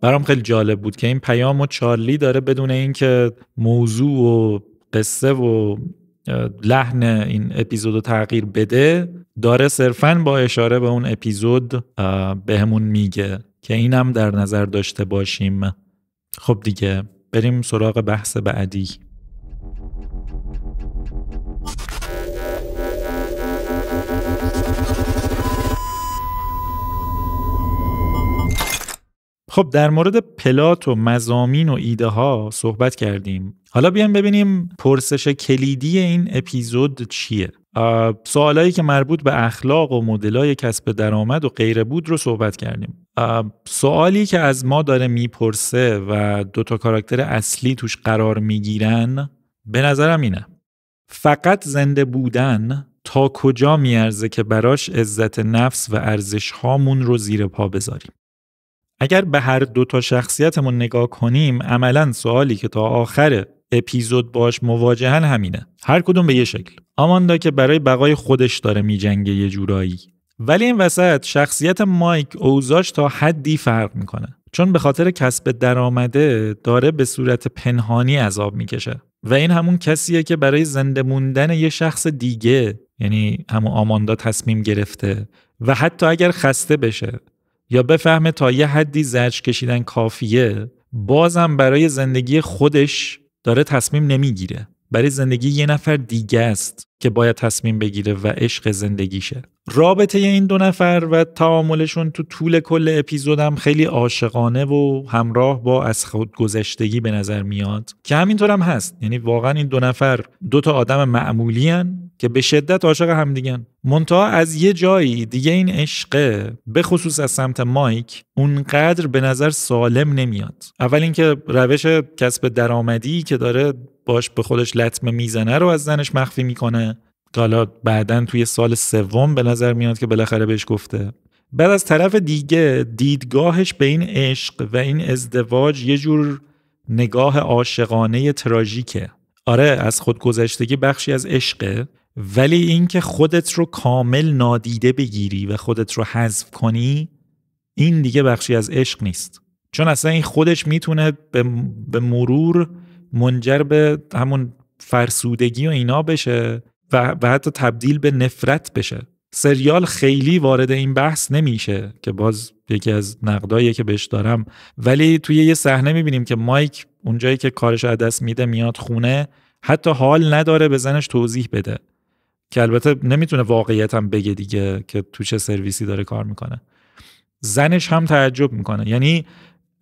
برام خیلی جالب بود که این پیامو چارلی داره بدون اینکه موضوع و قصه و لحن این اپیزودو تغییر بده، داره صرفاً با اشاره به اون اپیزود بهمون میگه که اینم در نظر داشته باشیم. خب دیگه بریم سراغ بحث بعدی. خب در مورد پلات و مضامین و ایده ها صحبت کردیم. حالا بیایم ببینیم پرسش کلیدی این اپیزود چیه. سوالایی که مربوط به اخلاق و مدلای کسب درآمد و غیره بود رو صحبت کردیم. سوالی که از ما داره میپرسه و 2 کاراکتر اصلی توش قرار میگیرن به نظرم اینه: فقط زنده بودن تا کجا میارزه که براش عزت نفس و ارزش هامون رو زیر پا بذاریم؟ اگر به هر 2 شخصیتمون نگاه کنیم، عملاً سوالی که تا آخر اپیزود باش مواجهن همینه، هر کدوم به یه شکل. آماندا که برای بقای خودش داره میجنگه یه جورایی، ولی این وسط شخصیت مایک اوضاعش تا حدی فرق میکنه، چون به خاطر کسب درآمده داره به صورت پنهانی عذاب میکشه و این همون کسیه که برای زنده موندن یه شخص دیگه، یعنی همون آماندا، تصمیم گرفته و حتی اگر خسته بشه یا بفهمه تا یه حدی زجر کشیدن کافیه، بازم برای زندگی خودش داره تصمیم نمیگیره، برای زندگی یه نفر دیگه است که باید تصمیم بگیره و عشق زندگیشه. رابطه این 2 نفر و تعاملشون تو طول کل اپیزودم خیلی عاشقانه و همراه با از خود گذشتگی به نظر میاد که همینطور هم هست. یعنی واقعا این 2 نفر 2 آدم معمولی هن که به شدت عاشق همدیگن، منتها از یه جایی دیگه این عشق به خصوص از سمت مایک اونقدر به نظر سالم نمیاد. اول اینکه روش کسب درآمدی که داره باش به خودش لطمه میزنه رو از زنش مخفی میکنه، حالا بعدن توی سال 3 به نظر میاد که بالاخره بهش گفته. بعد از طرف دیگه دیدگاهش به این عشق و این ازدواج یه جور نگاه عاشقانه تراژیکه. آره، از خودگذشتگی بخشی از عشقه، ولی این که خودت رو کامل نادیده بگیری و خودت رو حذف کنی، این دیگه بخشی از عشق نیست. چون اصلا این خودش میتونه به مرور منجر به همون فرسودگی و اینا بشه و حتی تبدیل به نفرت بشه. سریال خیلی وارد این بحث نمیشه که باز یکی از نقدایی که بهش دارم، ولی توی یه صحنه میبینیم که مایک اونجایی که کارش از دست میده میاد خونه، حتی حال نداره به زنش توضیح بده، که البته نمیتونه واقعیت هم بگه دیگه که تو چه سرویسی داره کار میکنه. زنش هم تعجب میکنه، یعنی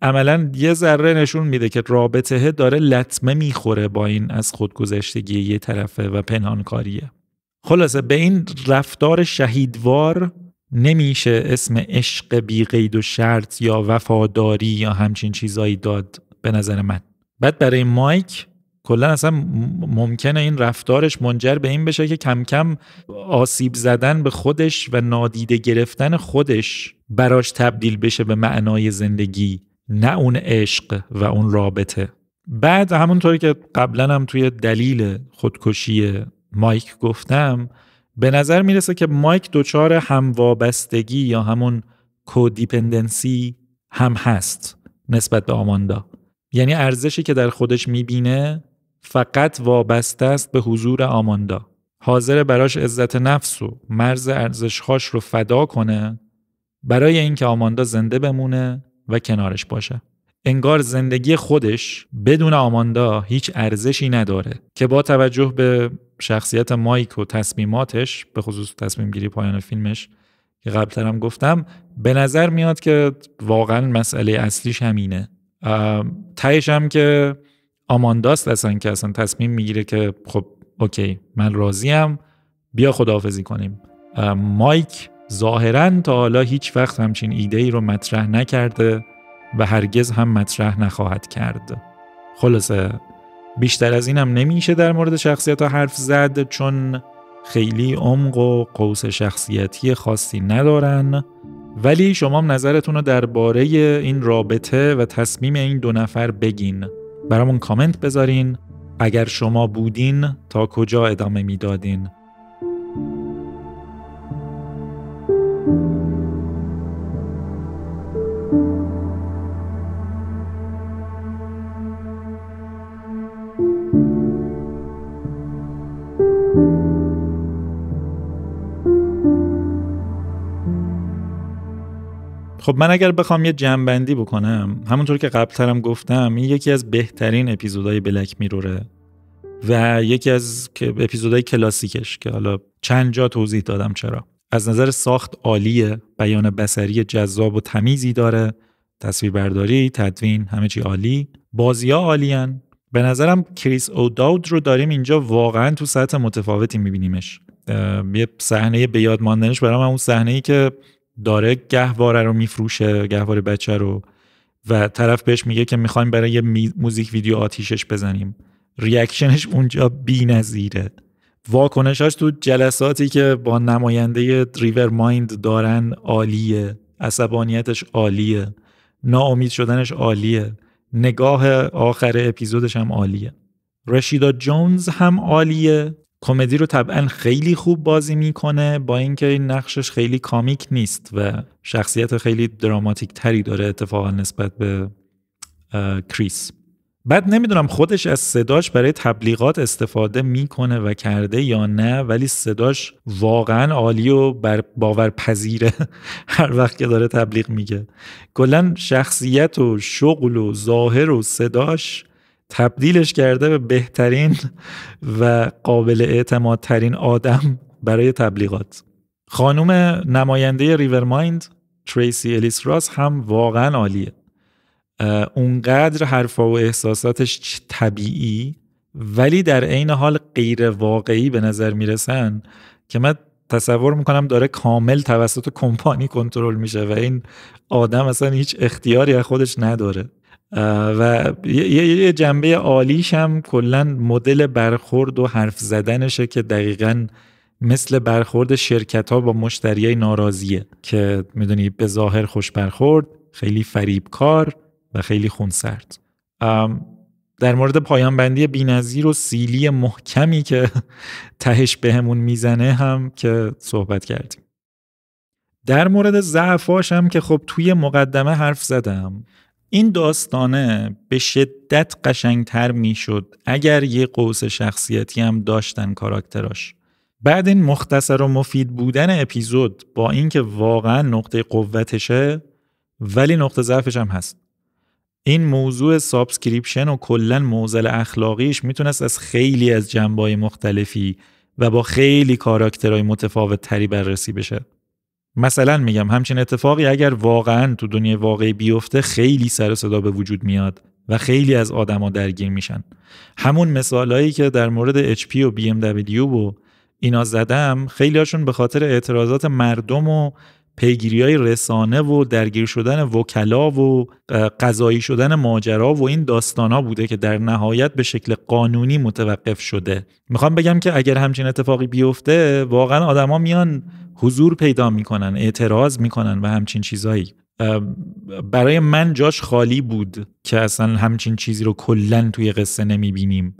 عملاً یه ذره نشون میده که رابطه داره لطمه میخوره با این از خودگذشتگی یه طرفه و پنهانکاریه. خلاصه به این رفتار شهیدوار نمیشه اسم عشق بی قید و شرط یا وفاداری یا همچین چیزایی داد به نظر من. بعد برای مایک کلا اصلا ممکنه این رفتارش منجر به این بشه که کم کم آسیب زدن به خودش و نادیده گرفتن خودش براش تبدیل بشه به معنای زندگی، نه اون عشق و اون رابطه. بعد همونطوری که قبلا هم توی دلیل خودکشی مایک گفتم، به نظر میرسه که مایک دچار هم وابستگی یا همون کودیپندنسی هم هست نسبت به آماندا. یعنی ارزشی که در خودش میبینه فقط وابسته است به حضور آماندا، حاضر براش عزت نفس و مرز ارزش‌هاش رو فدا کنه برای اینکه آماندا زنده بمونه و کنارش باشه. انگار زندگی خودش بدون آماندا هیچ ارزشی نداره، که با توجه به شخصیت مایک و تصمیماتش، به خصوص تصمیم گیری پایان فیلمش که قبلتر هم گفتم، به نظر میاد که واقعا مسئله اصلیش همینه. تهش هم که آمانداست اصلا که اصلا تصمیم میگیره که خب اوکی من راضیم، بیا خداحافظی کنیم. مایک ظاهراً تا حالا هیچ وقت همچین ایده‌ای رو مطرح نکرده و هرگز هم مطرح نخواهد کرد. خلاصه بیشتر از اینم نمیشه در مورد شخصیت‌ها حرف زد، چون خیلی عمق و قوس شخصیتی خاصی ندارن، ولی شما هم نظرتون رو درباره این رابطه و تصمیم این دو نفر بگین. برامون کامنت بذارین. اگر شما بودین تا کجا ادامه میدادین؟ خب من اگر بخوام یه جمع‌بندی بکنم، همونطور که قبلترم گفتم این یکی از بهترین اپیزودهای بلک میروره و یکی از اپیزودهای کلاسیکش که حالا چند جا توضیح دادم چرا. از نظر ساخت عالیه، بیان بصری جذاب و تمیزی داره، تصویربرداری، تدوین، همه چی عالی، بازی‌ها عالیان. به نظرم کریس اوداود رو داریم اینجا واقعا تو سطح متفاوتی می‌بینیمش. یه صحنه به یاد ماندنش برام اون صحنه‌ای که داره گهواره رو میفروشه، گهواره بچه رو، و طرف بهش میگه که میخوایم برای یه موزیک ویدیو آتیشش بزنیم. ریاکشنش اونجا بی‌نظیره. واکنشاش تو جلساتی که با نماینده ریور مایند دارن عالیه، عصبانیتش عالیه، ناامید شدنش عالیه، نگاه آخر اپیزودش هم عالیه. رشیدا جونز هم عالیه، کمدی رو طبعا خیلی خوب بازی میکنه، با اینکه این نقشش خیلی کامیک نیست و شخصیت خیلی دراماتیک تری داره اتفاقا نسبت به کریس. بعد نمیدونم خودش از صداش برای تبلیغات استفاده میکنه و کرده یا نه، ولی صداش واقعا عالی و باورپذیره هر وقت که داره تبلیغ میگه. کلا شخصیت و شغل و ظاهر و صداش تبدیلش کرده به بهترین و قابل اعتمادترین آدم برای تبلیغات. خانوم نماینده ریورمایند تریسی الیس راس هم واقعا عالیه. اونقدر حرفا و احساساتش طبیعی ولی در عین حال غیر واقعی به نظر میرسن که من تصور میکنم داره کامل توسط کمپانی کنترل میشه و این آدم اصلا هیچ اختیاری از خودش نداره. و یه جنبه عالیش هم کلا مدل برخورد و حرف زدنشه که دقیقاً مثل برخورد شرکت‌ها با مشتریای ناراضیه که میدونی به ظاهر خوش برخورد، خیلی فریبکار و خیلی خونسرد. در مورد پایان بندی بی‌نظیر و سیلی محکمی که تهش بهمون میزنه هم که صحبت کردیم. در مورد ضعفاش هم که خب توی مقدمه حرف زدم. این داستانه به شدت قشنگتر میشد اگر یه قوس شخصیتی هم داشتن کاراکتراش. بعد این مختصر و مفید بودن اپیزود با اینکه واقعا نقطه قوتشه ولی نقطه ضعفش هم هست. این موضوع سابسکریپشن و کلن معضل اخلاقیش میتونست از خیلی از جنبه‌های مختلفی و با خیلی کاراکترهای متفاوت تری بررسی بشه. مثلا میگم همچین اتفاقی اگر واقعا تو دنیای واقعی بیفته خیلی سر و صدا به وجود میاد و خیلی از آدما درگیر میشن. همون مثالایی که در مورد HP و BMW و اینا زدم خیلی هاشون به خاطر اعتراضات مردم و پیگیری‌های رسانه و درگیر شدن وکلا و قضایی شدن ماجرا و این داستانا بوده که در نهایت به شکل قانونی متوقف شده. میخوام بگم که اگر همچین اتفاقی بیفته واقعا آدما میان حضور پیدا میکنن، اعتراض میکنن و همچین چیزایی. برای من جاش خالی بود که اصلا همچین چیزی رو کلن توی قصه نمیبینیم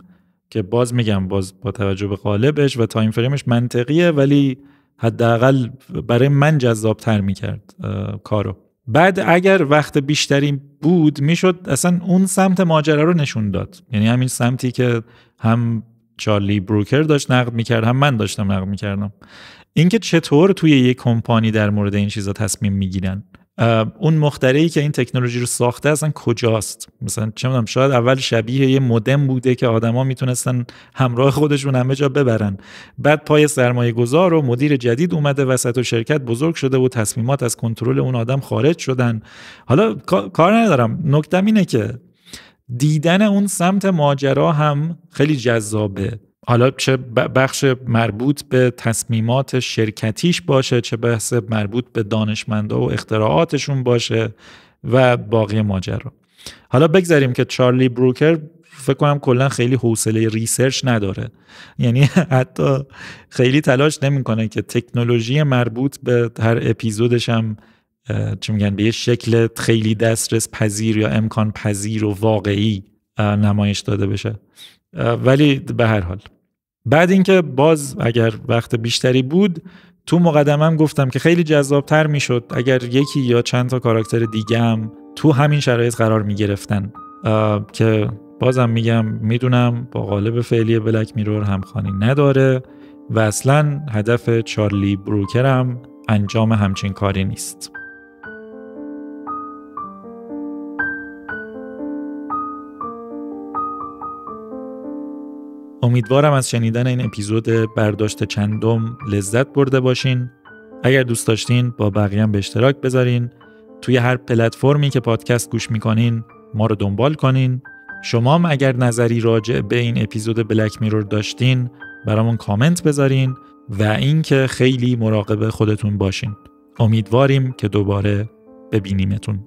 که باز میگم باز با توجه به قالبش و تایم فریمش منطقیه ولی حداقل برای من جذاب‌تر میکرد کارو. بعد اگر وقت بیشتری بود میشد اصلا اون سمت ماجرا رو نشون داد، یعنی همین سمتی که هم چارلی بروکر داشت نقد میکرد هم من داشتم نقد میکردم، اینکه چطور توی یک کمپانی در مورد این چیزا تصمیم میگیرن، اون مخترعی که این تکنولوژی رو ساخته اصلا کجاست. مثلا چه میدونم شاید اول شبیه یه مودم بوده که آدما میتونستن همراه خودشون همه جا ببرن، بعد پای سرمایه گذار و مدیر جدید اومده وسط و شرکت بزرگ شده و تصمیمات از کنترل اون آدم خارج شدن. حالا کار ندارم، نکتم اینه که دیدن اون سمت ماجرا هم خیلی جذابه، حالا چه بخش مربوط به تصمیمات شرکتیش باشه چه بحث مربوط به دانشمندا و اختراعاتشون باشه و باقی ماجرا. حالا بگذاریم که چارلی بروکر فکر کنم کلا خیلی حوصله ریسرچ نداره، یعنی حتی خیلی تلاش نمیکنه که تکنولوژی مربوط به هر اپیزودش هم چی میگن به یه شکل خیلی دسترس پذیر یا امکان پذیر و واقعی نمایش داده بشه. ولی به هر حال بعد اینکه باز اگر وقت بیشتری بود تو مقدمه‌ام گفتم که خیلی جذابتر میشد اگر یکی یا چند تا کاراکتر دیگه هم تو همین شرایط قرار میگرفتن، که بازم میگم میدونم با قالب فعلی بلک میرور همخوانی نداره و اصلا هدف چارلی بروکر هم انجام همچین کاری نیست. امیدوارم از شنیدن این اپیزود برداشت چندم لذت برده باشین. اگر دوست داشتین با بقیه هم به اشتراک بذارین. توی هر پلتفرمی که پادکست گوش میکنین ما رو دنبال کنین. شما هم اگر نظری راجع به این اپیزود بلک میرور داشتین برامون کامنت بذارین و اینکه خیلی مراقب خودتون باشین. امیدواریم که دوباره ببینیمتون.